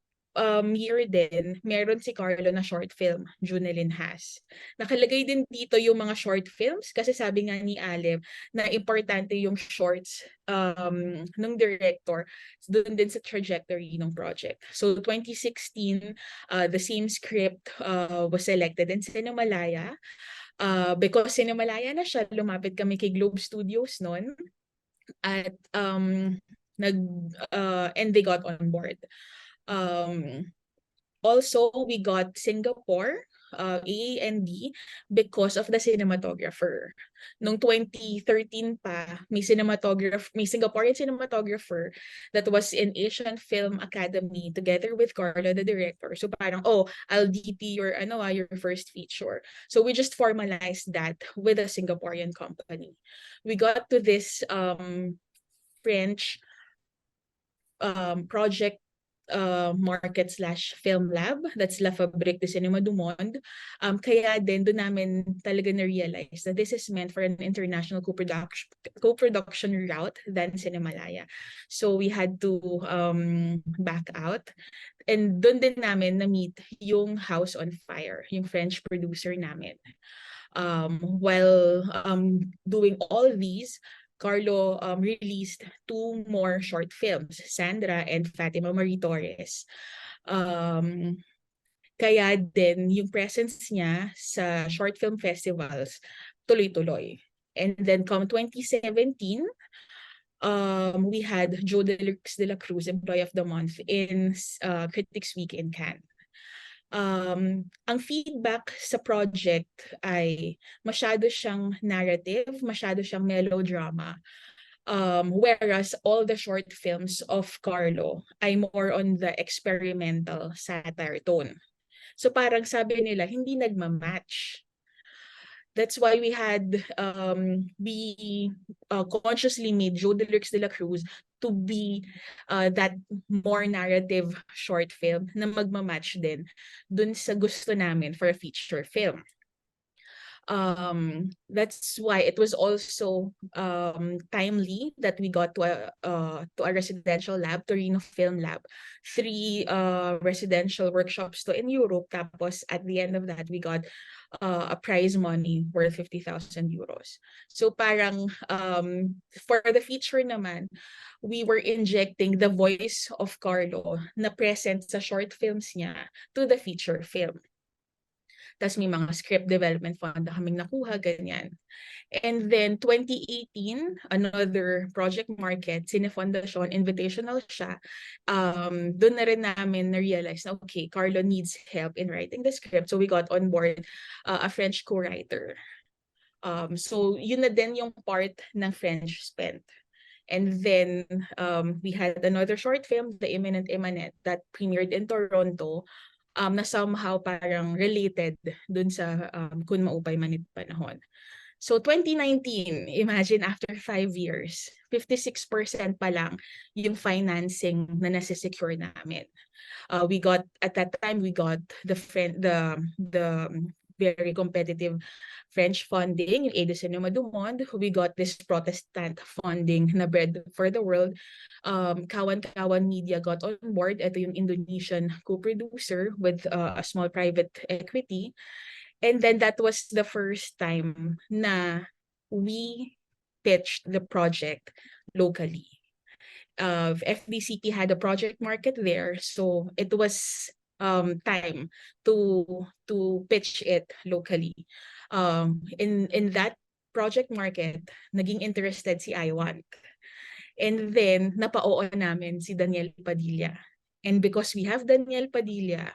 year din, meron si Carlo na short film, Junelin has. Nakalagay din dito yung mga short films kasi sabi nga ni Alem na importante yung shorts ng director doon din sa trajectory ng project. So 2016, the same script was selected in Cinemalaya. Because Cinemalaya na siya, lumapit kami kay Globe Studios noon. At and they got on board. Also, we got Singapore, A and B, because of the cinematographer. Noong 2013 pa, may Singaporean cinematographer that was in Asian Film Academy together with Carlo, the director. So parang, I'll DP your first feature. So we just formalized that with a Singaporean company. We got to this French project market/film lab, that's La Fabrique de Cinéma du Monde. Kaya din doon namin talaga na-realize that this is meant for an international co-production route than Cinemalaya. So we had to back out. And doon din namin na-meet yung House on Fire, yung French producer namin. While doing all these, Carlo released 2 more short films, Sandra and Fatima Marie Torres. Kaya din yung presence niya sa short film festivals tuloy-tuloy. And then come 2017, we had Joe Delux de la Cruz, Employee of the Month in Critics Week in Cannes. Ang feedback sa project ay masyado siyang narrative, masyado siyang melodrama. Whereas all the short films of Carlo ay more on the experimental satire tone. So parang sabi nila, hindi nagmamatch. That's why we had consciously made Joe Delux de la Cruz to be that more narrative short film na magmamatch din dun sa gusto namin for a feature film. That's why it was also timely that we got to a residential lab, Torino Film Lab, 3 residential workshops to in Europe. Tapos at the end of that, we got a prize money worth 50,000 euros. So parang for the feature naman, we were injecting the voice of Carlo na present sa short films niya to the feature film. Tas may mga script development fund na kaming nakuha, ganyan. And then 2018, another project market, Cinefondation, invitational siya. Doon na rin namin na-realize na, okay, Carlo needs help in writing the script. So we got on board a French co-writer. So yun na din yung part ng French spent. And then we had another short film, The Imminent Immanent, that premiered in Toronto, na somehow parang related dun sa Kun Maupay Manit Panahon. So 2019, imagine after 5 years, 56% pa lang yung financing na nasi-secure namin. We got at that time the very competitive French funding, yung 𝐂𝐨-𝐏𝐫𝐨. We got this Protestant funding na Bread for the World. 𝐂𝐨 Media got on board. Ito yung Indonesian co-producer with a small private equity. And then that was the first time na we pitched the project locally. FDCP had a project market there, so it was time to pitch it locally. In that project market, naging interested si I-Want. And then napa-oo namin si Daniel Padilla. And because we have Daniel Padilla,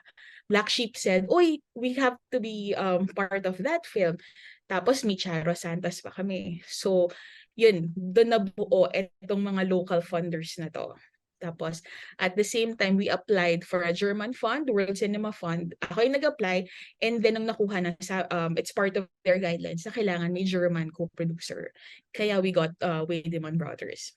Black Sheep said, "Uy, we have to be part of that film." Tapos may Charo Santos pa kami. So, yun, doon nabuo itong mga local funders na to. Tapos, at the same time, we applied for a German fund, World Cinema Fund. Ako yung nag-apply, and then nung nakuha na, it's part of their guidelines na kailangan may German co-producer. Kaya we got Wiedemann Brothers.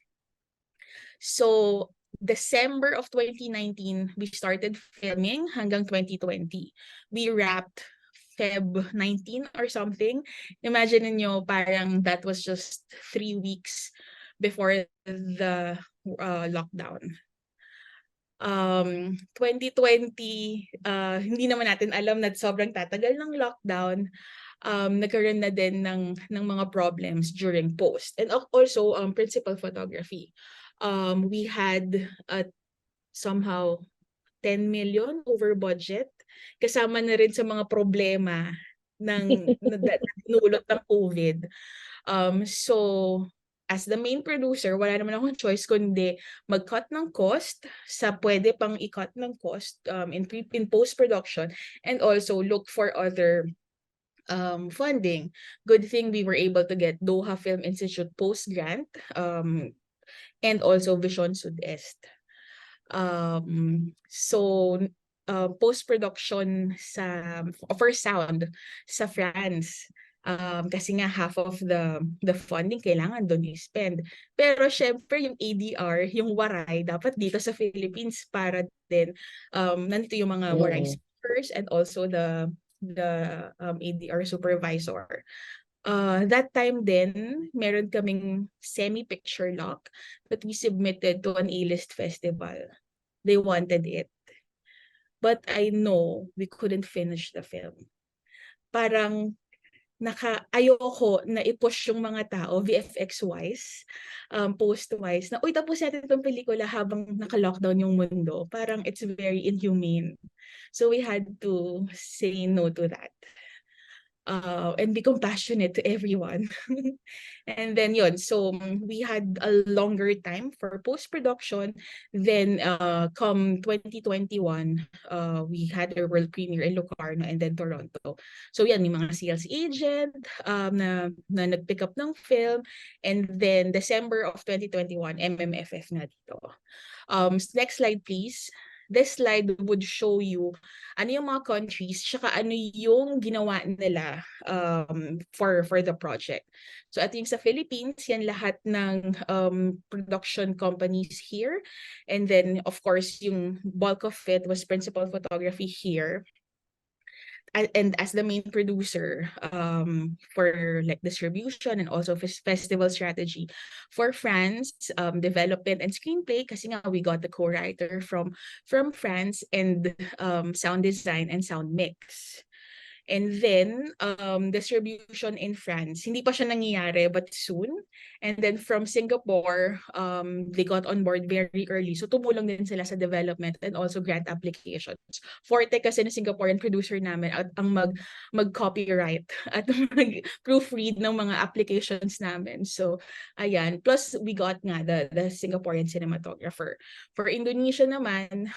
So, December of 2019, we started filming hanggang 2020. We wrapped Feb 19 or something. Imagine niyo, parang that was just 3 weeks before the lockdown. 2020, hindi naman natin alam na sobrang tatagal ng lockdown. Nagkaroon na din ng mga problems during post. And also, principal photography. We had somehow 10 million over budget, kasama na rin sa mga problema ng nulot ng COVID. So as the main producer, wala naman akong choice kundi mag-cut ng cost sa pwede pang i-cut ng cost in post-production, and also look for other funding. Good thing we were able to get Doha Film Institute post-grant, and also Vision Sud-Est. So post-production for sound sa France, kasi nga half of the funding kailangan doon i-spend. Pero syempre yung ADR, yung waray, dapat dito sa Philippines para din nandito yung mga waray speakers and also the ADR supervisor. That time then, meron kaming semi-picture lock that we submitted to an A-list festival. They wanted it. But I know we couldn't finish the film. Parang ayoko na i-push yung mga tao, VFX-wise, post-wise, na, uy, tapos natin itong pelikula habang naka-lockdown yung mundo. Parang it's very inhumane. So we had to say no to that. And be compassionate to everyone. And then yun, so we had a longer time for post-production. Then come 2021, we had our world premiere in Locarno and then Toronto. So yan, may mga sales agent na nag-pick up ng film. And then December of 2021, MMFF na dito. Next slide, please. This slide would show you ano yung mga countries, tsaka ano yung ginawa nila for the project. So ito yung sa Philippines, yan lahat ng production companies here. And then, of course, yung bulk of it was principal photography here. And as the main producer for like distribution and also festival strategy for France, development and screenplay, kasi nga we got the co-writer from France, and sound design and sound mix. And then distribution in France, hindi pa siya nangyayari but soon. And then from Singapore, they got on board very early. So tumulong din sila sa development and also grant applications. Forte kasi ng Singaporean producer namin at ang mag-copyright at mag-proofread ng mga applications namin. So ayan, plus we got nga the Singaporean cinematographer. For Indonesia naman,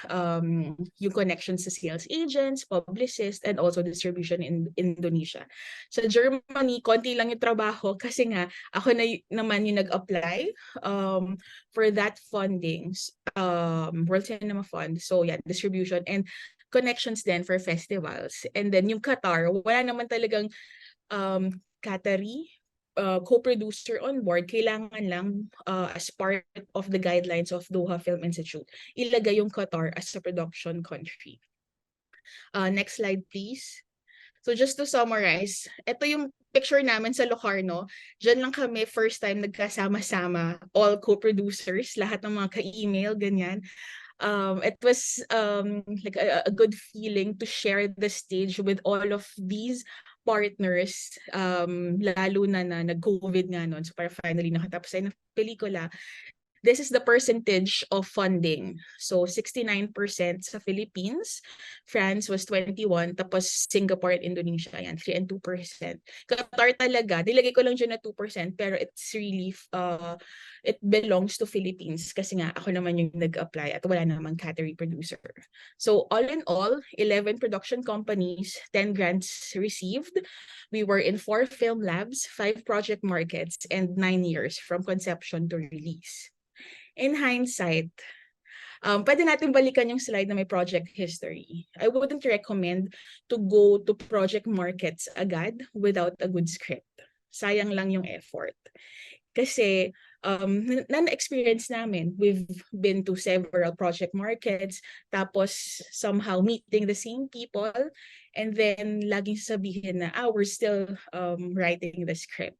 yung connections sa sales agents, publicists, and also distribution in Indonesia. Sa Germany, konti lang yung trabaho kasi nga ako naman yung nag-apply for that fundings, World Cinema Fund. So yeah, distribution and connections then for festivals. And then yung Qatar, wala naman talagang Qatari co-producer on board, kailangan lang as part of the guidelines of Doha Film Institute, ilagay yung Qatar as a production country. Next slide, please. So just to summarize, ito yung picture namin sa Locarno. Diyan lang kami first time nagkasama-sama, all co-producers, lahat ng mga ka-email, ganyan. It was like a good feeling to share the stage with all of these partners, lalo na nag-COVID nga noon. So para finally nakatapos tayo ng pelikula. This is the percentage of funding. So 69% sa Philippines, France was 21%, tapos Singapore and Indonesia, yan, 3 and 2%. Qatar talaga, nilagay ko lang dyan na 2%, pero it's really, it belongs to Philippines kasi nga ako naman yung nag-apply at wala namang category producer. So all in all, 11 production companies, 10 grants received. We were in 4 film labs, 5 project markets, and 9 years from conception to release. In hindsight, pwede natin balikan yung slide na may project history. I wouldn't recommend to go to project markets agad without a good script. Sayang lang yung effort. Kasi na-experience namin, we've been to several project markets, tapos somehow meeting the same people, and then laging sabihin na, we're still writing the script.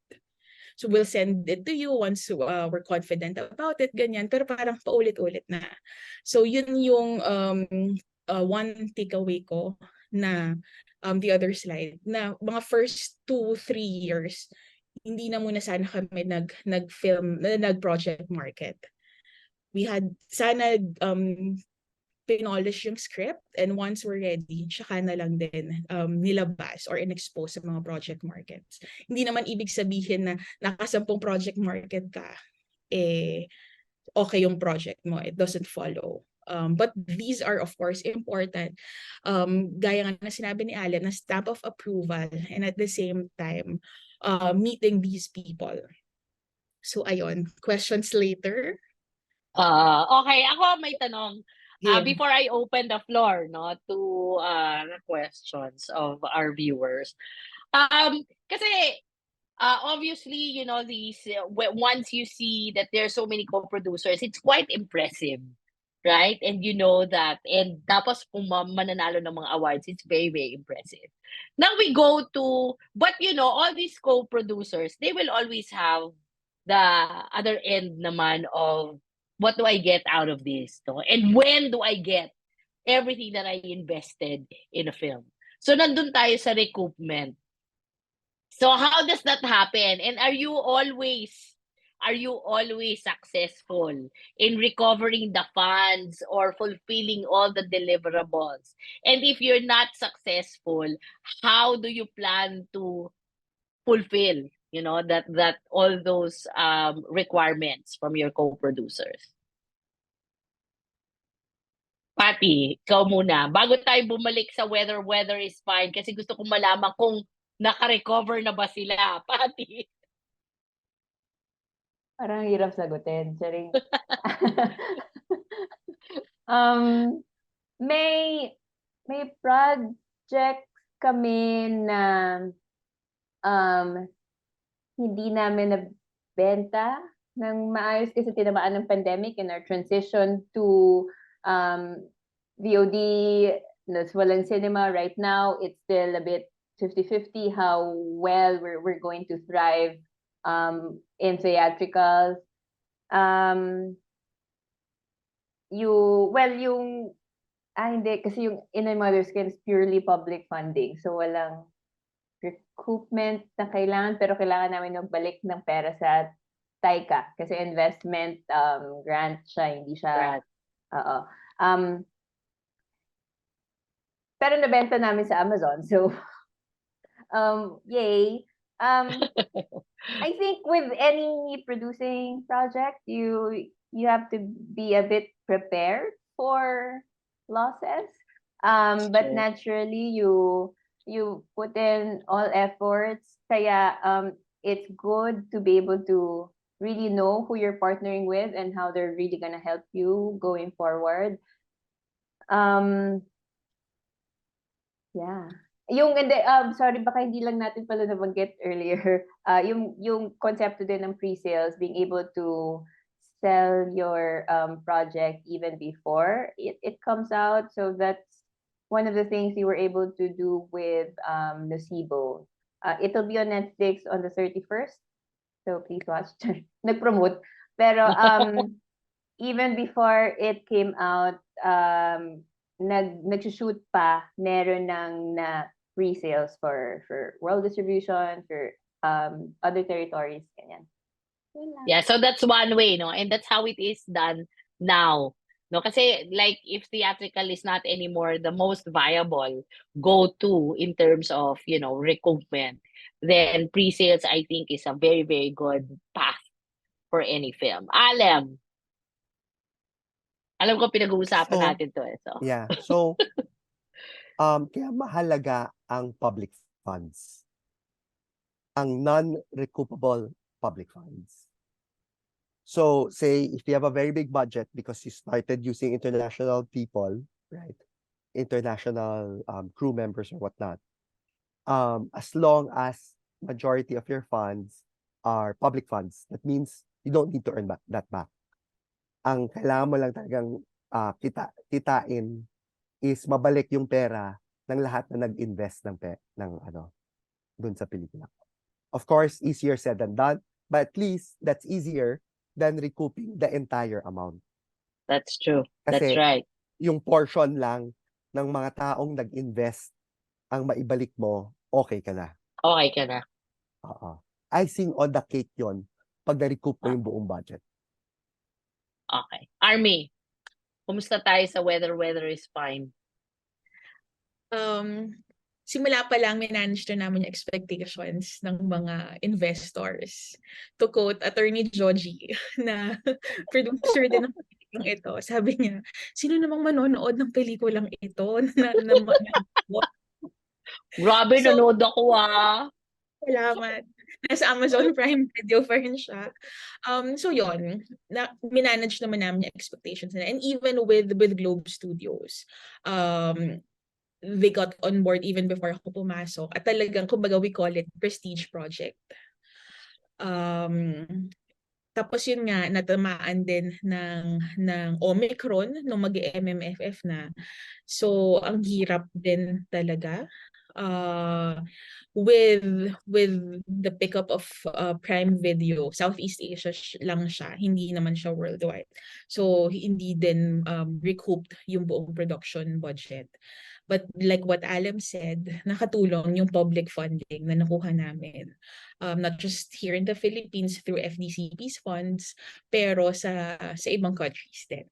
So we'll send it to you once we're confident about it, ganyan. Pero parang paulit-ulit na. So yun yung one takeaway ko na the other slide, na mga first 2-3 years, hindi na muna sana kami nag-project market. We had sana pinolosh yung script, and once we're ready, tsaka na lang din nilabas or in-expose sa mga project markets. Hindi naman ibig sabihin na nakasampung project market ka, okay yung project mo. It doesn't follow. But these are of course important. Gaya nga na sinabi ni Allen, na stamp of approval, and at the same time, meeting these people. So ayun, questions later. Okay, ako may tanong. Yeah. Before I open the floor, no, to questions of our viewers. Kasi obviously, you know, these once you see that there are so many co-producers, it's quite impressive, right? And you know that, and tapos kung mananalo ng mga awards, it's very, very impressive. Now we go to, but you know, all these co-producers, they will always have the other end naman of, what do I get out of this? No? And when do I get everything that I invested in a film? So nandun tayo sa recoupment. So how does that happen? And are you always successful in recovering the funds or fulfilling all the deliverables? And if you're not successful, how do you plan to fulfill, you know, that all those requirements from your co-producers? Patti, ikaw muna. Bago tayo bumalik sa whether is fine, kasi gusto kong malaman kung naka-recover na ba sila, Patti. Parang hirap sagutin. Charing. May projects kami na hindi namin nabenta ng maayos kasi tinamaan ng pandemic, and our transition to VOD, walang cinema right now, it's still a bit 50-50 how well we're going to thrive in theatricals. Hindi, kasi yung In My Mother's Skin is purely public funding, so walang recoupment na kailangan, pero kailangan namin magbalik ng pera sa TAICA kasi investment grant siya, hindi siya. Pero nabenta namin sa Amazon, so yay. I think with any producing project, you have to be a bit prepared for losses. But naturally you put in all efforts. Kaya it's good to be able to really know who you're partnering with and how they're really gonna help you going forward. Yeah. Sorry, baka hindi lang natin pala nabanggit earlier. Yung konsepto din ng pre-sales, being able to sell your project even before it comes out. So that's one of the things we were able to do with 𝐂𝐨-𝐏𝐫𝐫. It'll be on Netflix on the 31st. So please watch. Nag-promote. Pero even before it came out, nag-shoot pa, meron ng na pre-sales for world distribution, for other territories, ganyan. Yeah, so that's one way, no? And that's how it is done now. No, kasi like if theatrical is not anymore the most viable go-to in terms of, recoupment, then pre-sales I think is a very, very good path for any film. Alam ko pinag-uusapan So, natin to eh. So. Yeah. So, kaya mahalaga ang public funds. Ang non-recoupable public funds. So, say, if you have a very big budget because you started using international people, right? International crew members or whatnot. As long as majority of your funds are public funds, that means you don't need to earn that back. Ang kailangan mo lang talagang kitain is mabalik yung pera ng lahat na nag-invest dun sa pelikula. Of course, easier said than done, but at least that's easier than recouping the entire amount. That's true. Kasi that's right. Yung portion lang ng mga taong nag-invest ang maibalik mo, okay ka na. Okay ka na. Icing on the cake yon pag na-recoup mo yung buong budget. Okay. Armi, kumusta tayo sa weather is fine? Simula pa lang minanage na namin yung expectations ng mga investors. To quote Attorney Joji, na producer din ng pelikulang ito, sabi niya, sino namang manonood ng pelikulang ito? Grabe, nanood ako Salamat. Nasa Amazon Prime Video pa rin siya. So yun, minanage naman namin yung expectations nila. And even with Globe Studios, they got on board even before ako pumasok. At talagang, kumbaga, we call it prestige project. Tapos yun nga, natamaan din ng Omicron nung mag-MMFF na. So, ang hirap din talaga. With the pickup of Prime Video, Southeast Asia lang siya, hindi naman siya worldwide. So, hindi din recouped yung buong production budget. But like what Alem said, nakatulong yung public funding na nakuha namin. Not just here in the Philippines through FDCP's funds, pero sa ibang countries din.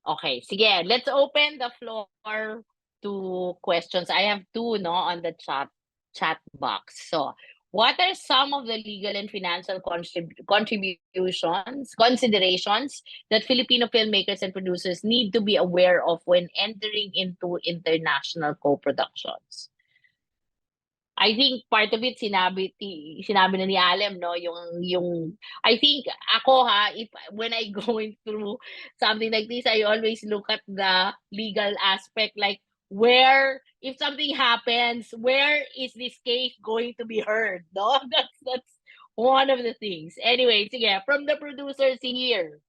Okay, sige. Let's open the floor to questions. I have two on the chat box. So, what are some of the legal and financial considerations that Filipino filmmakers and producers need to be aware of when entering into international co-productions? I think part of it sinabi na ni Alem, no, yung I think ako when I going through something like this, I always look at the legal aspect, like where, if something happens, where is this case going to be heard? No, that's one of the things. Anyway, sige, from the producers here,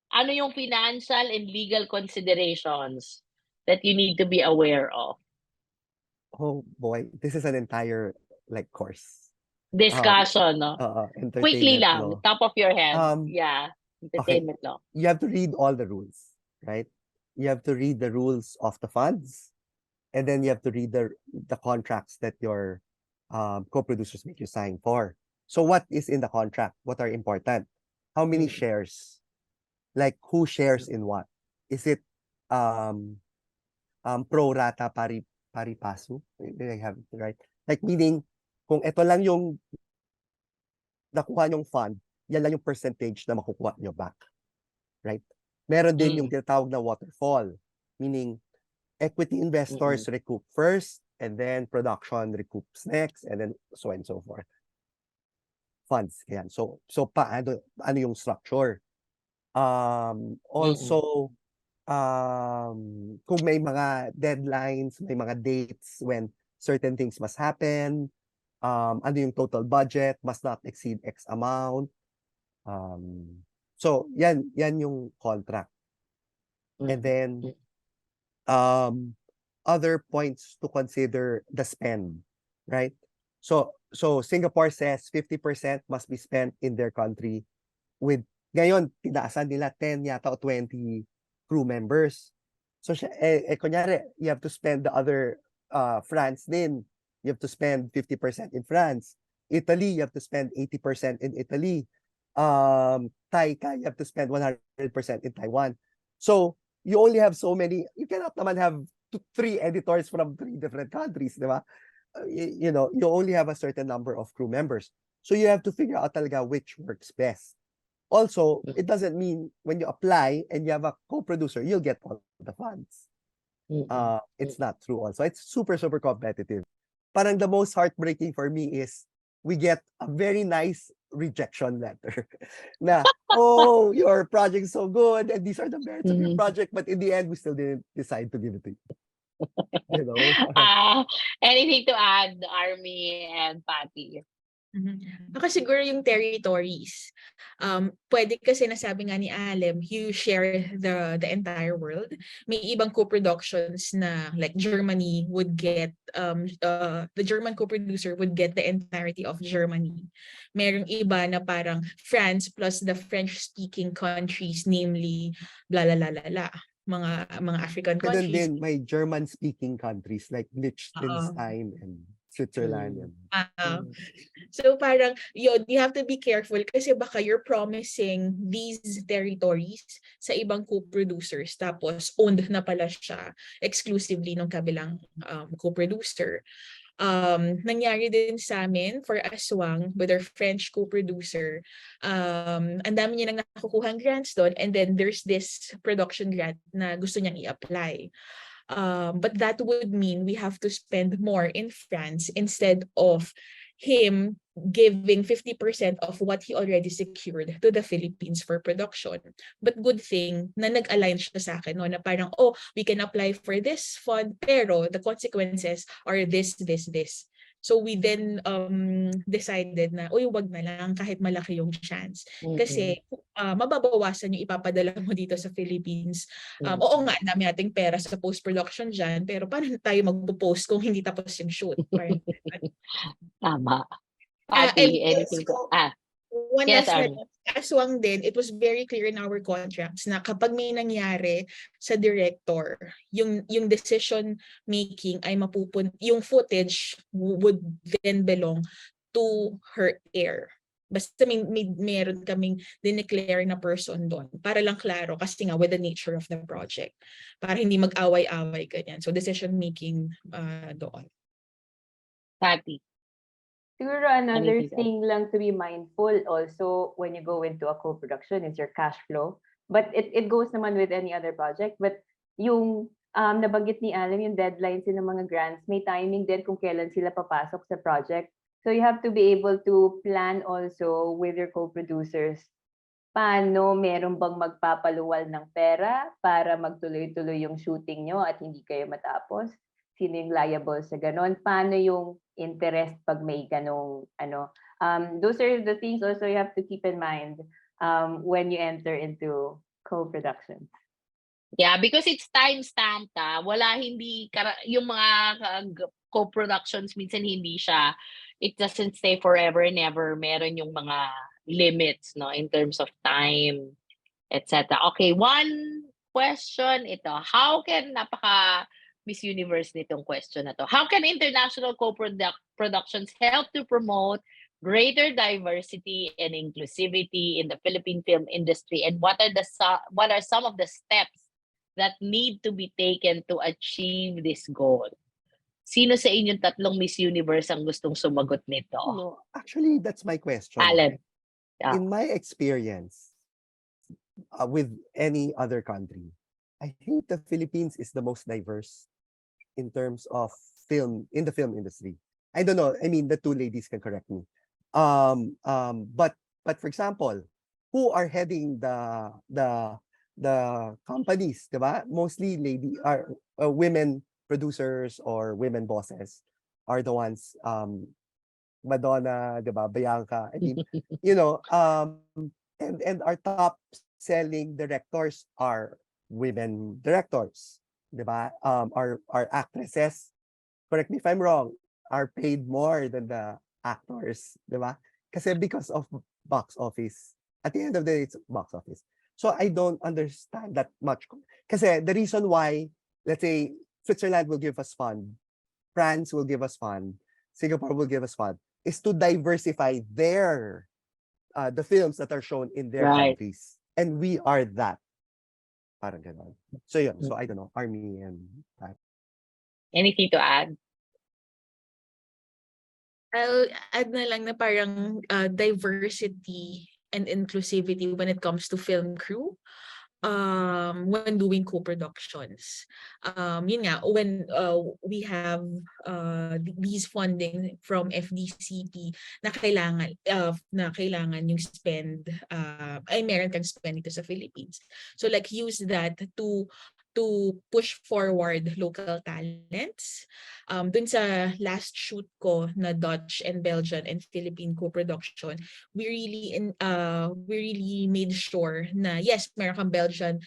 ano yung financial and legal considerations that you need to be aware of? Oh boy, this is an entire course. Discussion, no? Quickly lang, law. top of your head. Entertainment law. You have to read all the rules, right? You have to read the rules of the funds, and then you have to read the contracts that your co-producers make you sign for. So what is in the contract? What are important? How many shares? Like who shares in what? Is it pro rata pari passu? I have it right? Like meaning, kung ito lang yung nakuha yung fund, yan lang yung percentage na makukuha nyo back. Right? Meron din yung tinatawag na waterfall. Meaning, equity investors recoup first, and then production recoups next, and then so on and so forth. Funds. Yan. So paano yung structure? Also, kung may mga deadlines, may mga dates when certain things must happen, ano yung total budget, must not exceed X amount. So yan yung contract. And then other points to consider, the spend, right? So Singapore says 50% must be spent in their country. With ngayon tinaasan nila 10 yata o 20 crew members. So kunyari, you have to spend the other France din. You have to spend 50% in France. Italy, you have to spend 80% in Italy. Taika, you have to spend 100% in Taiwan. So you only have so many. You cannot naman have 3 editors from 3 different countries, di ba? You know, you only have a certain number of crew members. So you have to figure out talaga which works best. Also, it doesn't mean when you apply and you have a co-producer, you'll get all the funds. It's not true also. It's super, super competitive. Parang the most heartbreaking for me is we get a very nice rejection letter. Na, oh, your project is so good and these are the merits of your project, but in the end, we still didn't decide to give it to you. You know? Anything to add, Armi and Patti? Baka siguro yung territories. Pwede kasi nasabi nga ni Alem, you share the entire world. May ibang co-productions na like Germany would get, the German co-producer would get the entirety of Germany. Merong iba na parang France plus the French-speaking countries, namely blah, blah, blah, blah, blah. Mga African countries. Then may German-speaking countries like Liechtenstein and Switzerland. So parang yun, you have to be careful kasi baka you're promising these territories sa ibang co-producers tapos owned na pala siya exclusively ng kabilang co-producer. Nangyari din sa amin for Aswang with our French co-producer. Ang dami niya nang nakukuhang grants doon, and then there's this production grant na gusto niyang i-apply. But that would mean we have to spend more in France instead of him giving 50% of what he already secured to the Philippines for production. But good thing na nag-align siya sa akin, no, na parang, oh, we can apply for this fund, pero the consequences are this. So we then decided na, uy, wag na lang kahit malaki yung chance. Kasi mababawasan yung ipapadala mo dito sa Philippines. Oo nga, dami nating pera sa post-production dyan, pero paano tayo magpo-post kung hindi tapos yung shoot? Tama. Patti, anything to add? One Yes, last Armi. Aswang din, it was very clear in our contracts na kapag may nangyari sa director, yung decision making ay yung footage would then belong to her heir. Basta meron kaming dineclare na person doon. Para lang klaro, kasi nga with the nature of the project. Para hindi mag-away-away ganyan. So decision making doon. Patti. Siguro another Anything thing lang to be mindful also when you go into a co-production is your cash flow. But it goes naman with any other project. But yung nabanggit ni Alem, yung deadlines ng mga grants, may timing din kung kailan sila papasok sa project. So you have to be able to plan also with your co-producers. Paano, meron bang magpapaluwal ng pera para magtuloy-tuloy yung shooting nyo at hindi kayo matapos? Sino yung liable sa ganon? Paano yung interest pag may ganong ano? Those are the things also you have to keep in mind when you enter into co-production. Yeah, because it's time-stamped. Wala yung mga co-productions, minsan hindi siya, it doesn't stay forever and ever. Meron yung mga limits, no, in terms of time, etc. Okay, one question ito. How can Miss Universe nitong question na to. How can international co-productions help to promote greater diversity and inclusivity in the Philippine film industry, and what are some of the steps that need to be taken to achieve this goal? Sino sa inyong tatlong Miss Universe ang gustong sumagot nito? No, actually, that's my question. Alem. Yeah. In my experience with any other country, I think the Philippines is the most diverse in terms of in the film industry. I don't know. I mean, the two ladies can correct me. But for example, who are heading the the companies, diba? Mostly women producers or women bosses are the ones, Madonna, diba? Bianca. I mean, you know, and our top selling directors are women directors, diba? Our actresses, correct me if I'm wrong, are paid more than the actors, diba? Kasi because of box office. At the end of the day, it's box office. So I don't understand that much. Kasi the reason why, let's say, Switzerland will give us fund, France will give us fund, Singapore will give us fund, is to diversify the films that are shown in their Right. countries. And we are that. Parang ganon. So yun, so I don't know, Army and that. Anything to add? I'll add na lang na parang diversity and inclusivity when it comes to film crew when doing co-productions. Yun nga, when we have these funding from FDCP na kailangan yung spend, ay meron kang spend dito sa Philippines. So like use that to push forward local talents. Dun sa last shoot ko na Dutch and Belgian and Philippine co-production, we really made sure na yes, meron kang Belgian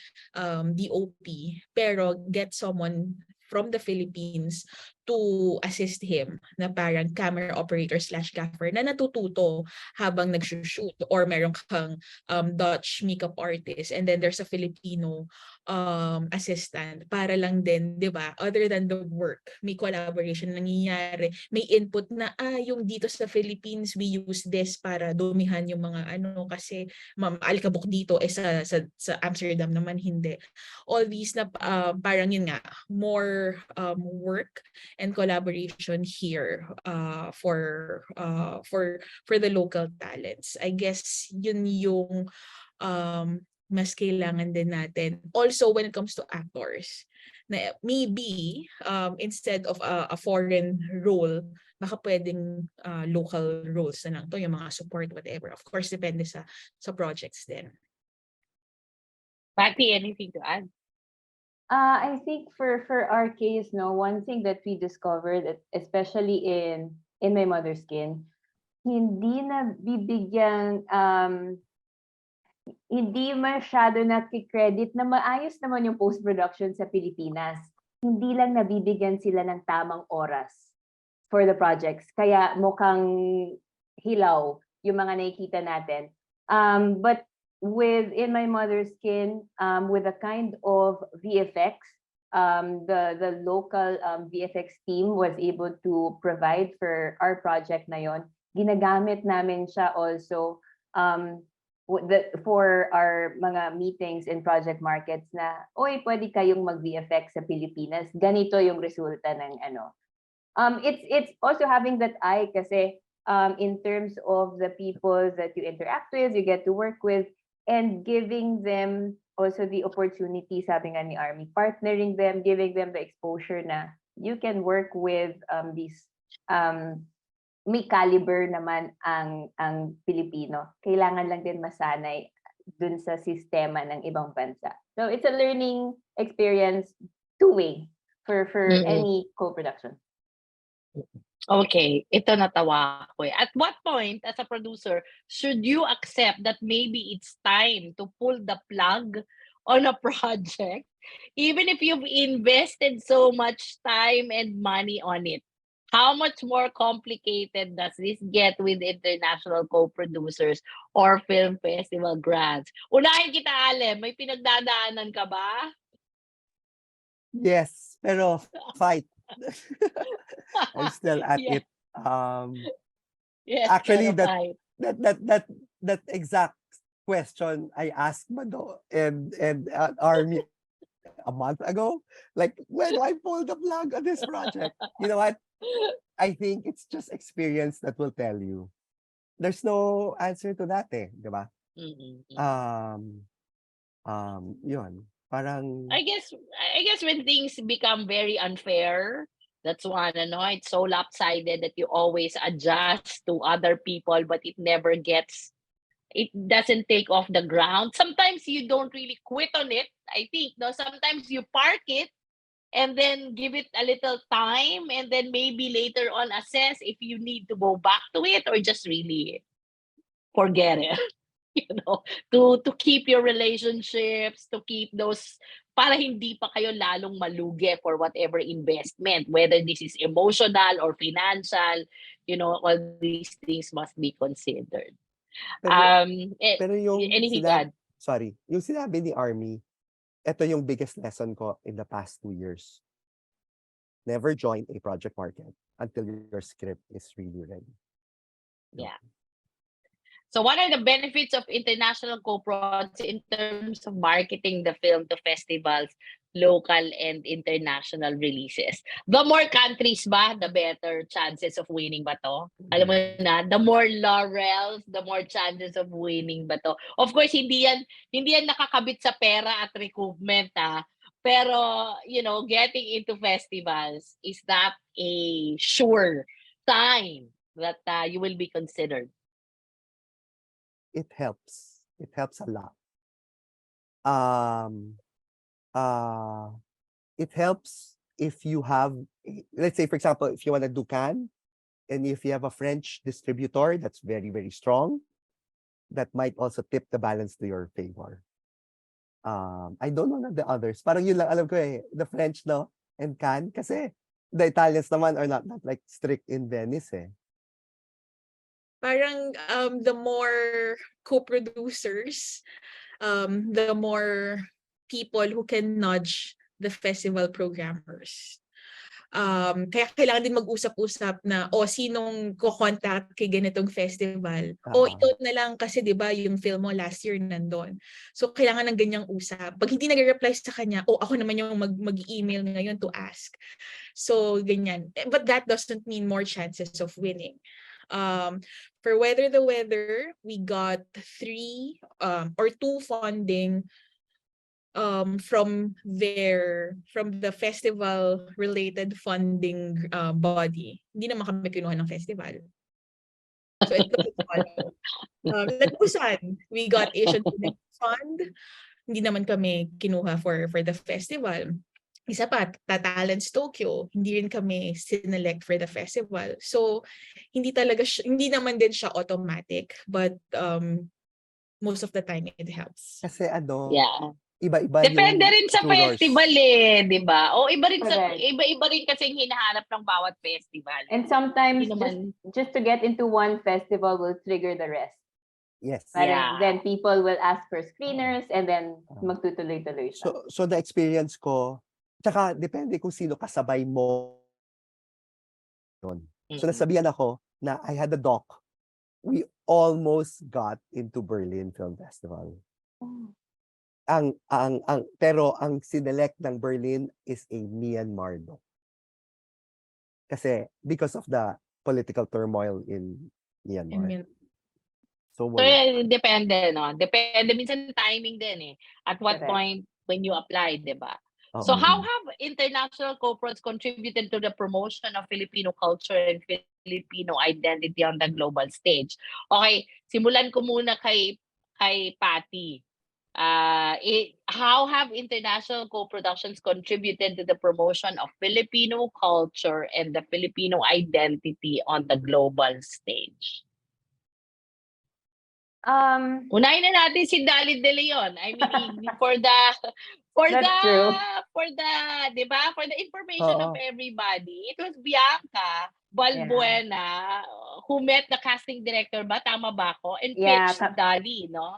DOP, pero get someone from the Philippines to assist him na parang camera operator / gaffer na natututo habang nag-shoot, or meron kang Dutch makeup artist and then there's a Filipino assistant para lang din, 'di ba? Other than the work, may collaboration nangyayari, may input na yung dito sa Philippines we use this para dumihan yung mga kasi alikabok dito sa Amsterdam naman hindi. All these na parang yun nga, more work and collaboration here for the local talents. I guess yun yung mas kailangan din natin. Also when it comes to actors, na maybe instead of a foreign role, baka pwedeng local roles na lang to, yung mga support, whatever. Of course, depende sa projects din. Patti, anything to add? I think for our case, one thing that we discovered, especially in My Mother's Skin, hindi na bibigyan, hindi masyado credit na maayos naman yung post-production sa Pilipinas. Hindi lang nabibigyan sila ng tamang oras for the projects. Kaya mukhang hilaw yung mga nakikita natin. But in My Mother's Skin, with a kind of VFX, the local VFX team was able to provide for our project na yon. Ginagamit namin siya also for our mga meetings in project markets na, pwede kayong mag-VFX sa Pilipinas. Ganito yung resulta ng It's also having that eye kasi in terms of the people that you interact with, you get to work with, and giving them also the opportunity, sabi nga ni Army, partnering them, giving them the exposure na you can work with these may caliber naman ang Pilipino. Kailangan lang din masanay dun sa sistema ng ibang bansa. So it's a learning experience two-way for any co-production. Okay, ito natawa ko. At what point, as a producer, should you accept that maybe it's time to pull the plug on a project, even if you've invested so much time and money on it? How much more complicated does this get with international co-producers or film festival grants? Unahin kita, Ale, may pinagdadaanan ka ba? Yes, pero fight. I'm still at Yeah. it. Yes, Actually, fight. that exact question I asked Mado and Army a month ago. Like, when do I pull the plug on this project? You know what? I think it's just experience that will tell you. There's no answer to that, di ba? Yun. Parang I guess when things become very unfair, that's one, it's so lopsided that you always adjust to other people, but it never gets it doesn't take off the ground. Sometimes you don't really quit on it, I think. No, sometimes you park it and then give it a little time, and then maybe later on assess if you need to go back to it or just really forget it. To keep your relationships, to keep those, para hindi pa kayo lalong malugi for whatever investment, whether this is emotional or financial, all these things must be considered. Pero, pero yung Anything to add? sorry, yung sinabi ni Army, ito yung biggest lesson ko in the past 2 years. Never join a project market until your script is really ready. Yeah. So what are the benefits of international co-prods in terms of marketing the film to festivals, local and international releases? The more countries ba, the better chances of winning ba to? Alam mo na, the more laurels, the more chances of winning ba to? Of course, hindi yan nakakabit sa pera at recoupment, pero, getting into festivals is not a sure sign that you will be considered. It helps. It helps a lot. It helps if you have, let's say, for example, if you want to do Cannes, and if you have a French distributor that's very, very strong, that might also tip the balance to your favor. I don't know the others. Parang yun lang alam ko the French, no? And Cannes, kasi the Italians naman are not like strict in Venice, Parang the more co-producers, the more people who can nudge the festival programmers. Kaya kailangan din mag-usap-usap na, sinong ko-contact kay ganitong festival? Ikaw na lang kasi 'di ba yung film mo last year nandun. So kailangan ng ganyang usap. Pag hindi nagre-reply sa kanya, ako naman yung mag-email ngayon to ask. So ganyan. But that doesn't mean more chances of winning. For Weather the Weather, we got 3 or 2 funding from the festival related funding body. Hindi naman kami kinuha ng festival. So it was Lapusan, we got Asian Fund. Hindi naman kami kinuha for the festival. Isa pa, Talents Tokyo, hindi rin kami sinelect for the festival. So, hindi naman din siya automatic, but most of the time it helps. Kasi yeah. Iba-iba depende yung rin sa jurors. festival di ba? Iba rin kasi hinahanap ng bawat festival. And sometimes just to get into one festival will trigger the rest. Yes. Then people will ask for screeners and then magtutuloy-tuloy siya. So the experience ko, tsaka depende kung sino kasabay mo. So nasabihan ako na I had a doc. We almost got into Berlin Film Festival. Pero ang sinelect ng Berlin is a Myanmar doc. Kasi because of the political turmoil in Myanmar. So depende, no? Depende minsan timing din At what point when you apply, di ba? So how have international co-prods contributed to the promotion of Filipino culture and Filipino identity on the global stage? Okay, simulan ko muna kay Patti. How have international co-productions contributed to the promotion of Filipino culture and the Filipino identity on the global stage? Unahin na natin si Dali De Leon. I mean, for the di ba? For the information of everybody, it was Bianca Balbuena who met the casting director ba? Tama ba ako? And pitched Dali, no?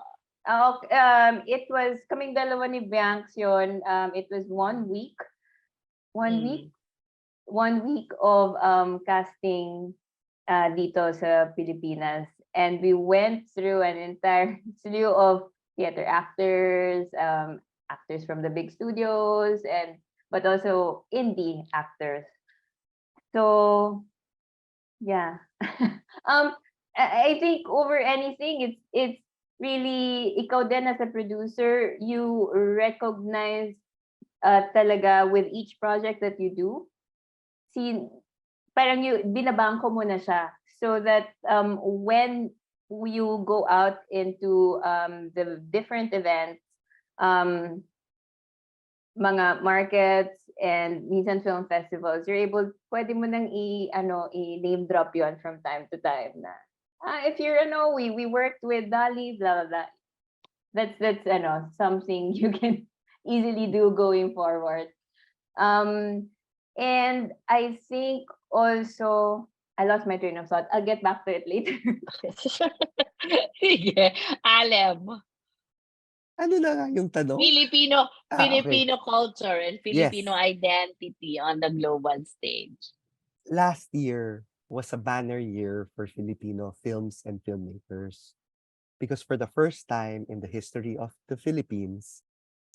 It was kaming dalawa ni Bianx yun. It was 1 week. 1 week of casting dito sa Pilipinas. And we went through an entire slew of theater actors, actors from the big studios, but also indie actors. So, yeah. I think over anything, it's really, ikaw din as a producer, you recognize talaga with each project that you do. Parang binabanko mo na siya. So that when you go out into the different events, mga markets and minsan film festivals, pwede mo nang i-name drop yon from time to time na, if you're, we worked with Dali, blah, blah, blah. That's something you can easily do going forward. And I think also, I lost my train of thought. I'll get back to it later. Sige, Alem. Ano na nga yung tanong? Filipino Okay. culture and Filipino Yes. identity on the global stage. Last year was a banner year for Filipino films and filmmakers, because for the first time in the history of the Philippines,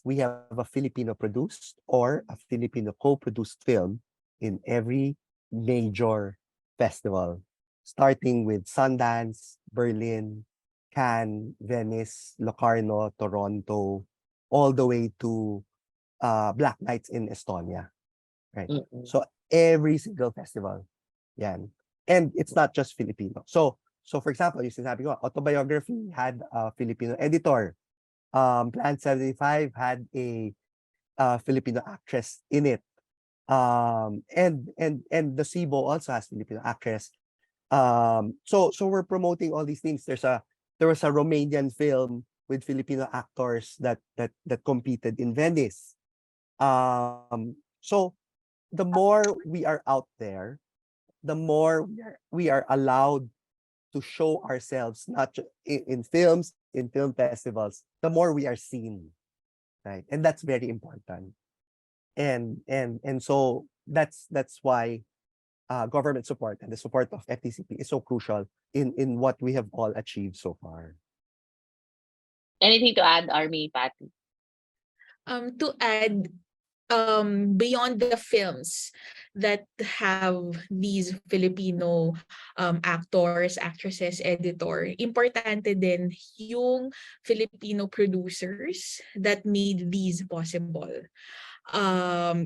we have a Filipino produced or a Filipino co-produced film in every major festival, starting with Sundance, Berlin, Cannes, Venice, Locarno, Toronto, all the way to Black Nights in Estonia. Right. Mm-mm. So every single festival. Yan. And it's not just Filipino. So for example, yung sinabi ko, Autobiography had a Filipino editor. Plan 75 had a Filipino actress in it. And the 𝐂𝐨 also has Filipino actress. So we're promoting all these things. There was a Romanian film with Filipino actors that competed in Venice. So the more we are out there, the more we are allowed to show ourselves, not in films, in film festivals, the more we are seen, right? And that's very important. And so that's why government support and the support of FTCP is so crucial in what we have all achieved so far. Anything to add, Armi, Patti? To add, beyond the films that have these Filipino actors, actresses, editor, importante din yung Filipino producers that made these possible.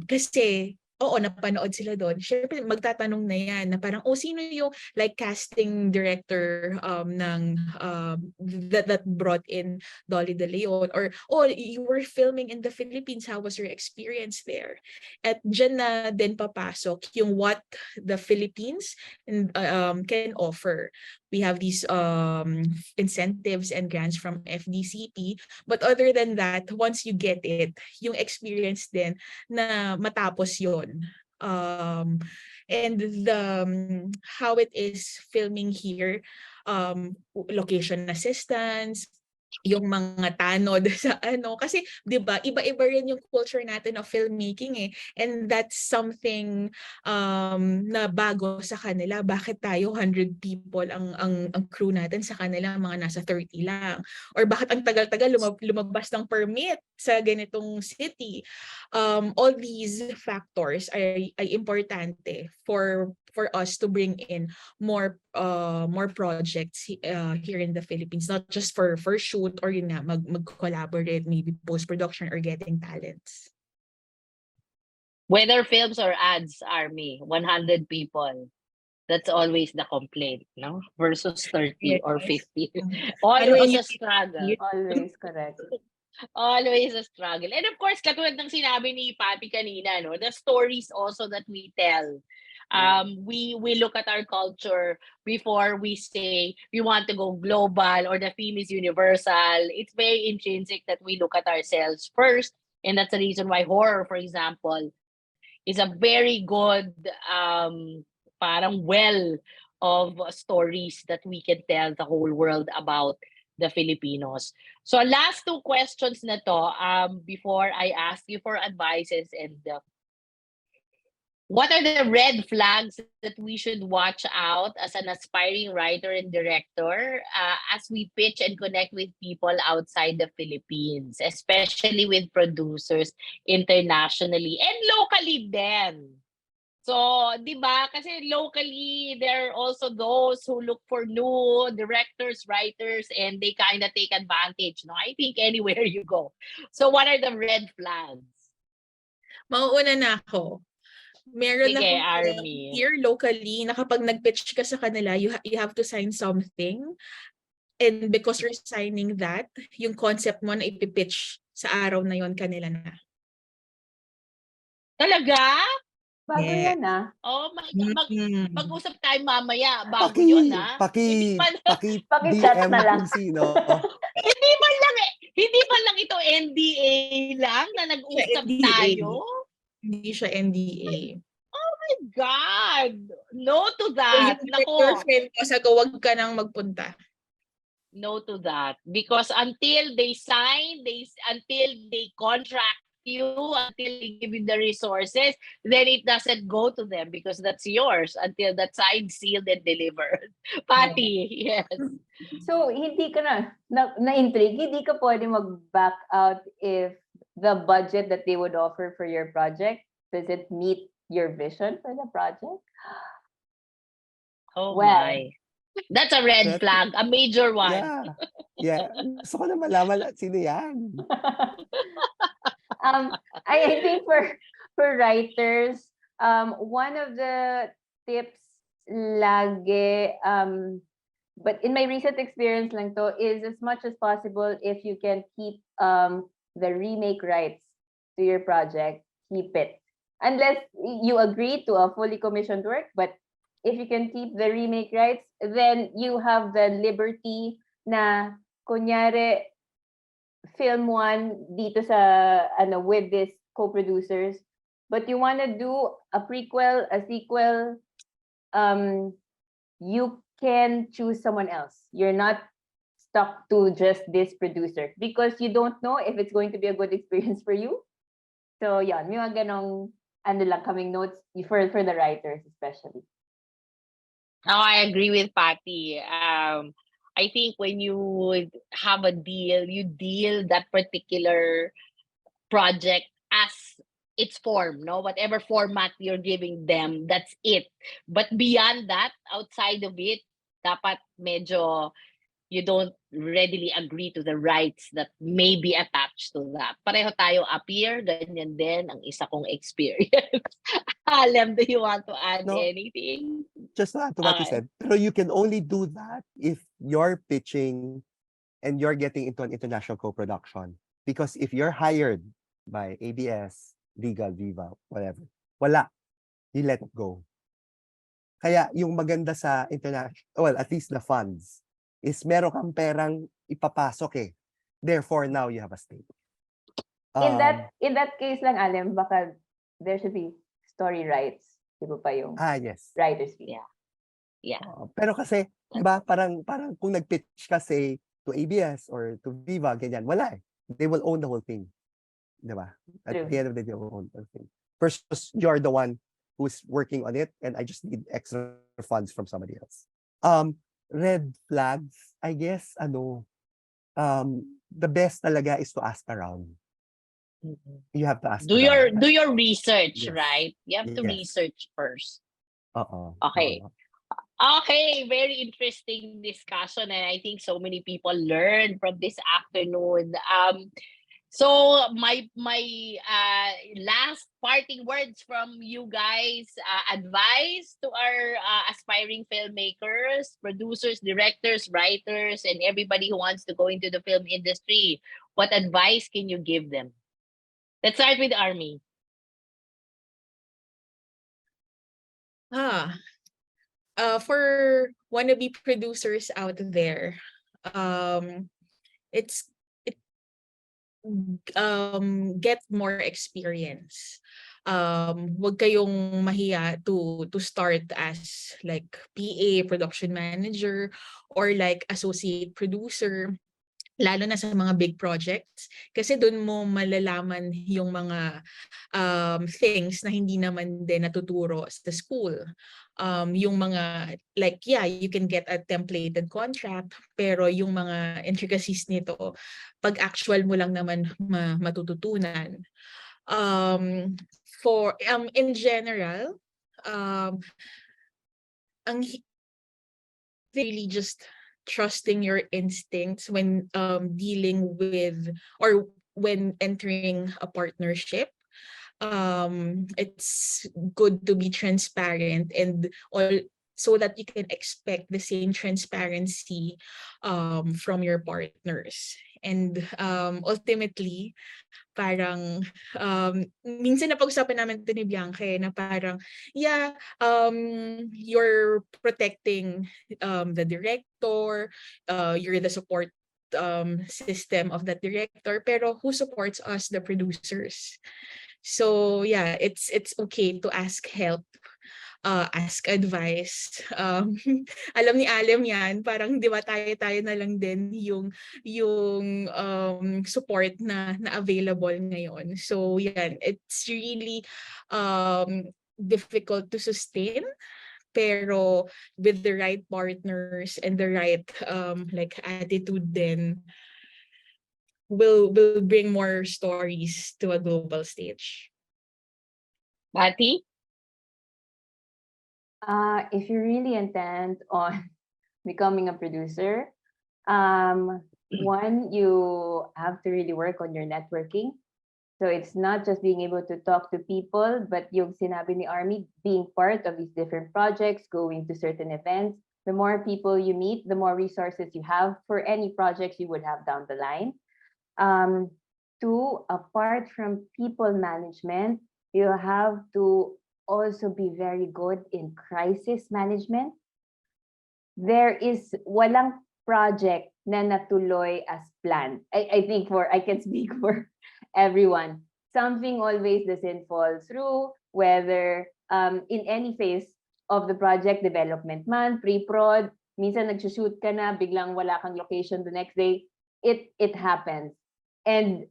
Kasi, oo, napanood sila doon. Siyempre, magtatanong na yan na parang, sino yung like casting director that brought in Dolly De Leon? Or, you were filming in the Philippines, how was your experience there? At dyan na din papasok yung what the Philippines can offer. We have these incentives and grants from FDCP. But other than that, once you get it, yung experience din na matapos yon. And how it is filming here, location assistance, yung mga tanod sa kasi 'di ba iba-iba rin yung culture natin of filmmaking and that's something na bago sa kanila. Bakit tayo 100 people ang crew natin, sa kanila mga nasa 30 lang, or bakit ang tagal-tagal lumabas ng permit sa ganitong city. All these factors ay importante for us to bring in more projects here in the Philippines, not just for shoot or yun nga mag-collaborate, maybe post-production or getting talents. Whether films or ads, Armi, 100 people. That's always the complaint, no? Versus 30 or 50. Always a struggle. Always, correct. Always a struggle. And of course, katulad ng sinabi ni Patti kanina, no, the stories also that we tell. We look at our culture before we say we want to go global or the theme is universal. It's very intrinsic that we look at ourselves first, and that's the reason why horror, for example, is a very good parang well of stories that we can tell the whole world about the Filipinos. So last two questions na to before I ask you for advices, and what are the red flags that we should watch out as an aspiring writer and director as we pitch and connect with people outside the Philippines, especially with producers internationally and locally then? So, di ba? Kasi locally, there are also those who look for new directors, writers, and they kind of take advantage. No, I think anywhere you go. So, what are the red flags? Mauuna na ako. Meron Sige, na Armi. here locally na kapag nag-pitch ka sa kanila, you have to sign something And because you're signing that, yung concept mo na ipipitch sa araw na yon kanila na. Talaga? Bago Yeah. yan ah. Oh my God. Mm. Mag-usap tayo mamaya. Bago yun, ha? Hindi man, Paki-chat DM na lang. kung sino. hindi man lang ito NDA lang na nag-usap NDA. tayo. Hindi siya NDA. Oh my God. No to So that. yung Nako. girlfriend ko, sabi ko, wag ka nang magpunta. No to that. Because until they sign, until they contract you, until they give you the resources, then it doesn't go to them because that's yours until that's signed, sealed, and delivered. Patti, yes. So, hindi ka na-intrigue, hindi ka pwede mag-back out if the budget that they would offer for your project, does it meet your vision for the project? Oh Well, my. That's a red flag, a major one. Yeah. Gusto ko na malaman sino yan. I think for writers, one of the tips lagi, but in my recent experience lang to, is as much as possible, if you can keep the remake rights to your project, keep it. Unless you agree to a fully commissioned work, but if you can keep the remake rights, then you have the liberty na, kunyari, film one dito sa, with these co-producers, but you want to do a prequel, a sequel, you can choose someone else. You're not stuck to just this producer because you don't know if it's going to be a good experience for you. So, yan, may mga ganong, coming notes for the writers especially. Oh, I agree with Patti. I think when you have a deal, you deal that particular project as its form, no? Whatever format you're giving them, that's it. But beyond that, outside of it, dapat medyo you don't readily agree to the rights that may be attached to that. Pareho tayo up here, ganyan din ang isa kong experience. Alem, do you want to add anything? Just to add to what you said, pero you can only do that if you're pitching and you're getting into an international co-production. Because if you're hired by ABS, Legal, Viva, whatever, wala. You let it go. Kaya yung maganda sa international, well, at least the funds, is meron kang perang ipapasok eh. Therefore, now you have a stake. In that case lang, Alem, baka there should be story rights. Iba pa yung yes. writers fee. Yeah. Pero kasi, diba, parang kung nag-pitch kasi to ABS or to Viva, ganyan, wala eh. They will own the whole thing. Diba? At the end of the day, they will own the whole thing. First, you're the one who's working on it and I just need extra funds from somebody else. Red flags, I guess, the best talaga is to ask around. You have to ask do your research, yes. Right? You have to research first. Okay. Okay, very interesting discussion, and I think so many people learned from this afternoon. So my last parting words from you guys, advice to our aspiring filmmakers, producers, directors, writers, and everybody who wants to go into the film industry. What advice can you give them? Let's start with Armi. For wannabe producers out there, get more experience. Wag kayong mahiya to start as like PA, production manager, or like associate producer, lalo na sa mga big projects, kasi doon mo malalaman yung mga things na hindi naman din natuturo sa school. Yung mga like you can get a templated contract, pero yung mga intricacies nito, pag actual mo lang naman matututunan. For in general, ang really just trusting your instincts when dealing with or when entering a partnership. It's good to be transparent and so that you can expect the same transparency from your partners. And ultimately, parang minsan napag-usapan namin ito ni Bianca na parang, yeah, you're protecting the director, you're the support system of that director, pero who supports us, the producers? So yeah, it's okay to ask help, ask advice. Alam ni Alem yan, parang di ba tayo na lang din yung support na available ngayon. So yan, it's really difficult to sustain, pero with the right partners and the right like attitude, then will bring more stories to a global stage. Patti? If you really intend on becoming a producer, one, you have to really work on your networking. So it's not just being able to talk to people, but yung sinabi ni Armi, being part of these different projects, going to certain events. The more people you meet, the more resources you have for any projects you would have down the line. Two, apart from people management, you have to also be very good in crisis management. There is walang project na natuloy as planned. I think I can speak for everyone. Something always doesn't fall through, whether in any phase of the project development man, pre-prod, minsan nagsushoot ka na, biglang wala kang location the next day. It happens. And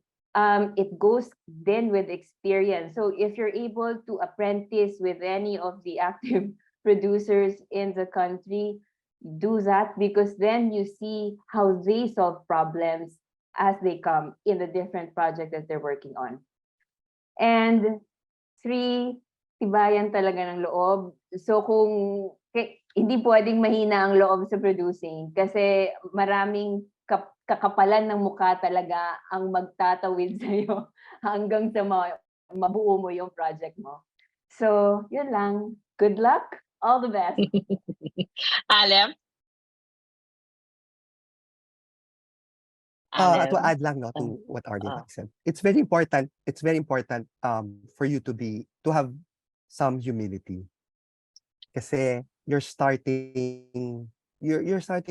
it goes then with experience. So if you're able to apprentice with any of the active producers in the country, do that, because then you see how they solve problems as they come in the different projects that they're working on. And three, tibayan talaga ng loob. So kung hindi pwedeng mahina ang loob sa producing, kasi maraming kakapalan ng mukha talaga ang magtatawid sa'yo hanggang sa mabuo mo yung project mo. So, yun lang. Good luck. All the best. Alem? To add lang to what Armi said, it's very important. It's very important for you to have some humility, kasi you're starting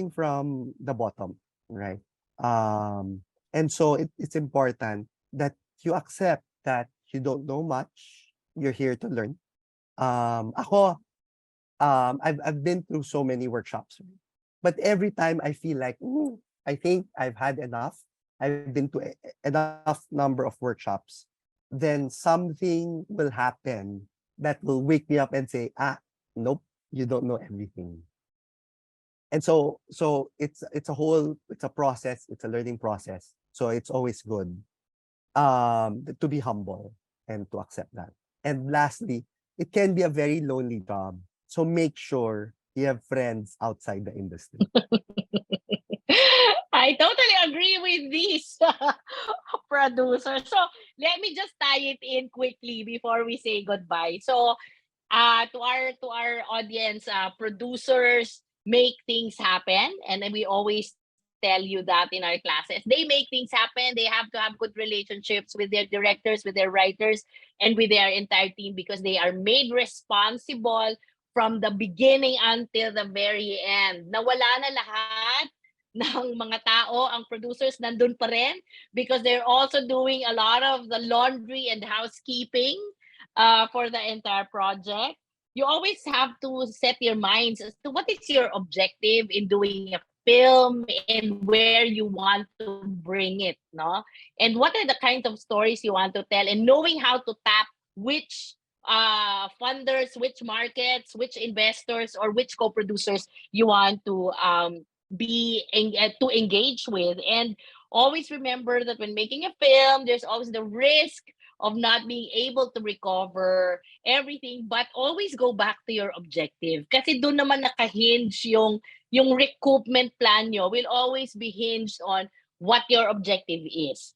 from the bottom, right? And so it's important that you accept that you don't know much. You're here to learn. Ako, I've been through so many workshops, but every time I feel like, I think I've had enough. I've been to enough number of workshops. Then something will happen that will wake me up and say, nope, you don't know everything. And so it's a process. It's a learning process. So it's always good to be humble and to accept that. And lastly, it can be a very lonely job. So make sure you have friends outside the industry. I totally agree with these producers. So let me just tie it in quickly before we say goodbye. So to our audience, producers make things happen, and we always tell you that in our classes. They make things happen. They have to have good relationships with their directors, with their writers, and with their entire team, because they are made responsible from the beginning until the very end. Nawala na lahat ng mga tao, ang producers nandun pa rin, because they're also doing a lot of the laundry and housekeeping for the entire project. You always have to set your minds as to what is your objective in doing a film and where you want to bring it, no? And what are the kinds of stories you want to tell, and knowing how to tap which funders, which markets, which investors, or which co-producers you want to engage with. And always remember that when making a film, there's always the risk of not being able to recover everything, but always go back to your objective. Kasi doon naman nakahinge yung recoupment plan nyo will always be hinged on what your objective is.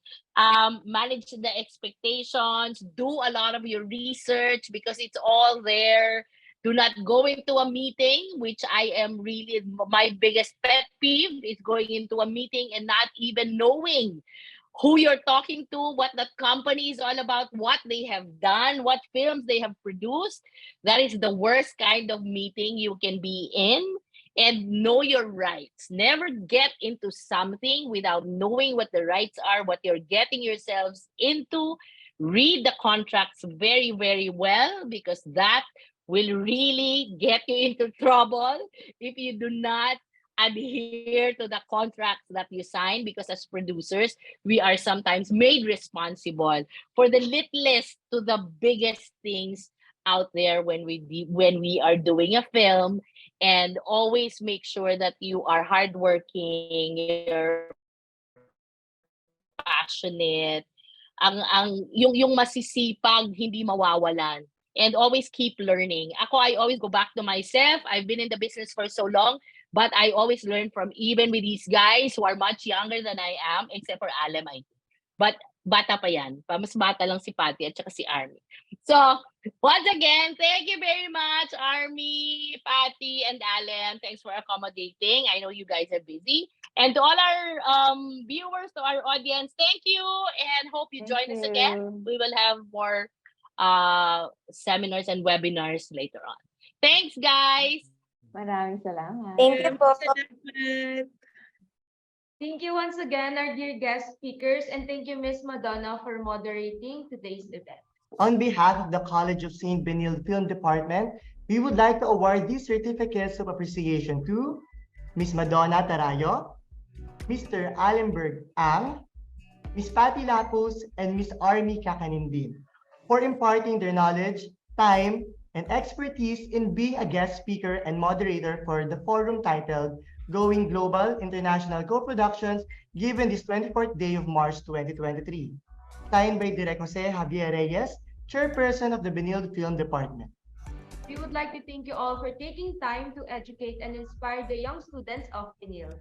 Manage the expectations, do a lot of your research, because it's all there. Do not go into a meeting, which I am really, my biggest pet peeve is going into a meeting and not even knowing who you're talking to, what that company is all about, what they have done, what films they have produced. That is the worst kind of meeting you can be in. And know your rights. Never get into something without knowing what the rights are, what you're getting yourselves into. Read the contracts very, very well, because that will really get you into trouble if you do not adhere to the contracts that you sign, because as producers, we are sometimes made responsible for the littlest to the biggest things out there when we are doing a film. And always make sure that you are hardworking, you're passionate, yung masisipag, hindi mawawalan. And always keep learning. I always go back to myself. I've been in the business for so long, but I always learn from even with these guys who are much younger than I am, except for Alem, I think. But bata pa yan. Mas bata lang si Patti at saka si Armi. So, once again, thank you very much, Armi, Patti, and Alem. Thanks for accommodating. I know you guys are busy. And to all our viewers, to our audience, thank you, and hope you join us again. We will have more seminars and webinars later on. Thanks, guys. Maraming salamat. Thank you po. Salamat. Thank you once again, our dear guest speakers, and thank you, Miss Madonna, for moderating today's event. On behalf of the College of St. Benilde Film Department, we would like to award these certificates of appreciation to Miss Madonna Tarrayo, Mr. Alemberg Ang, Miss Patti Lapus, and Miss Armi Cacanindin for imparting their knowledge, time, and expertise in being a guest speaker and moderator for the forum titled Going Global International Co-Productions, given this 24th day of March 2023. Signed by Direk 𝐂𝐨-𝐏𝐫𝐨𝐿, Chairperson of the Benilde Film Department. We would like to thank you all for taking time to educate and inspire the young students of Benilde.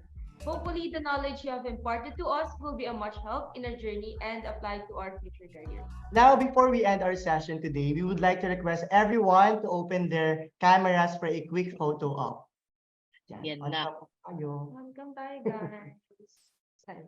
Hopefully, the knowledge you have imparted to us will be a much help in our journey and apply to our future career. Now, before we end our session today, we would like to request everyone to open their cameras for a quick photo op. Yan na. Welcome tayo, guys. Okay.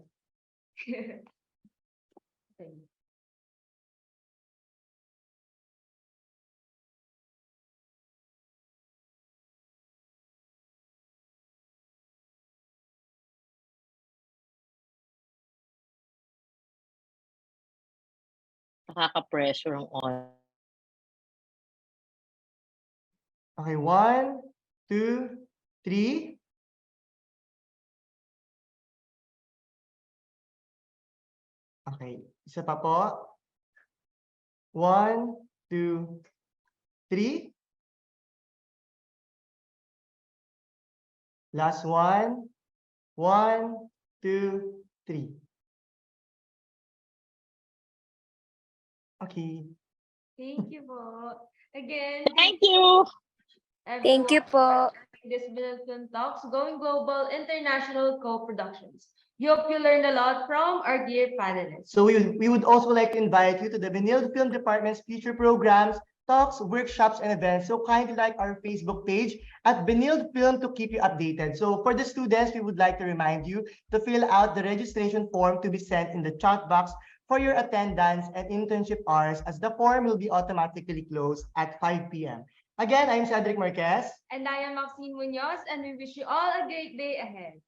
Nakaka-pressure ang on. Okay, 1, 2, 3. Okay, isa pa po. 1, 2, 3. Last one. 1, 2, 3. Okay. Thank you po. Again, Thank you. Thank you po. This Benilde Film Talks, Going Global International Co-Productions. We hope you learned a lot from our dear panelists. So we would also like to invite you to the Benilde Film Department's future programs, talks, workshops, and events. So kindly like our Facebook page at Benilde Film to keep you updated. So for the students, we would like to remind you to fill out the registration form to be sent in the chat box for your attendance and internship hours, as the form will be automatically closed at 5 p.m. Again, I'm Cedric Marquez. And I am Maxine Munoz, and we wish you all a great day ahead.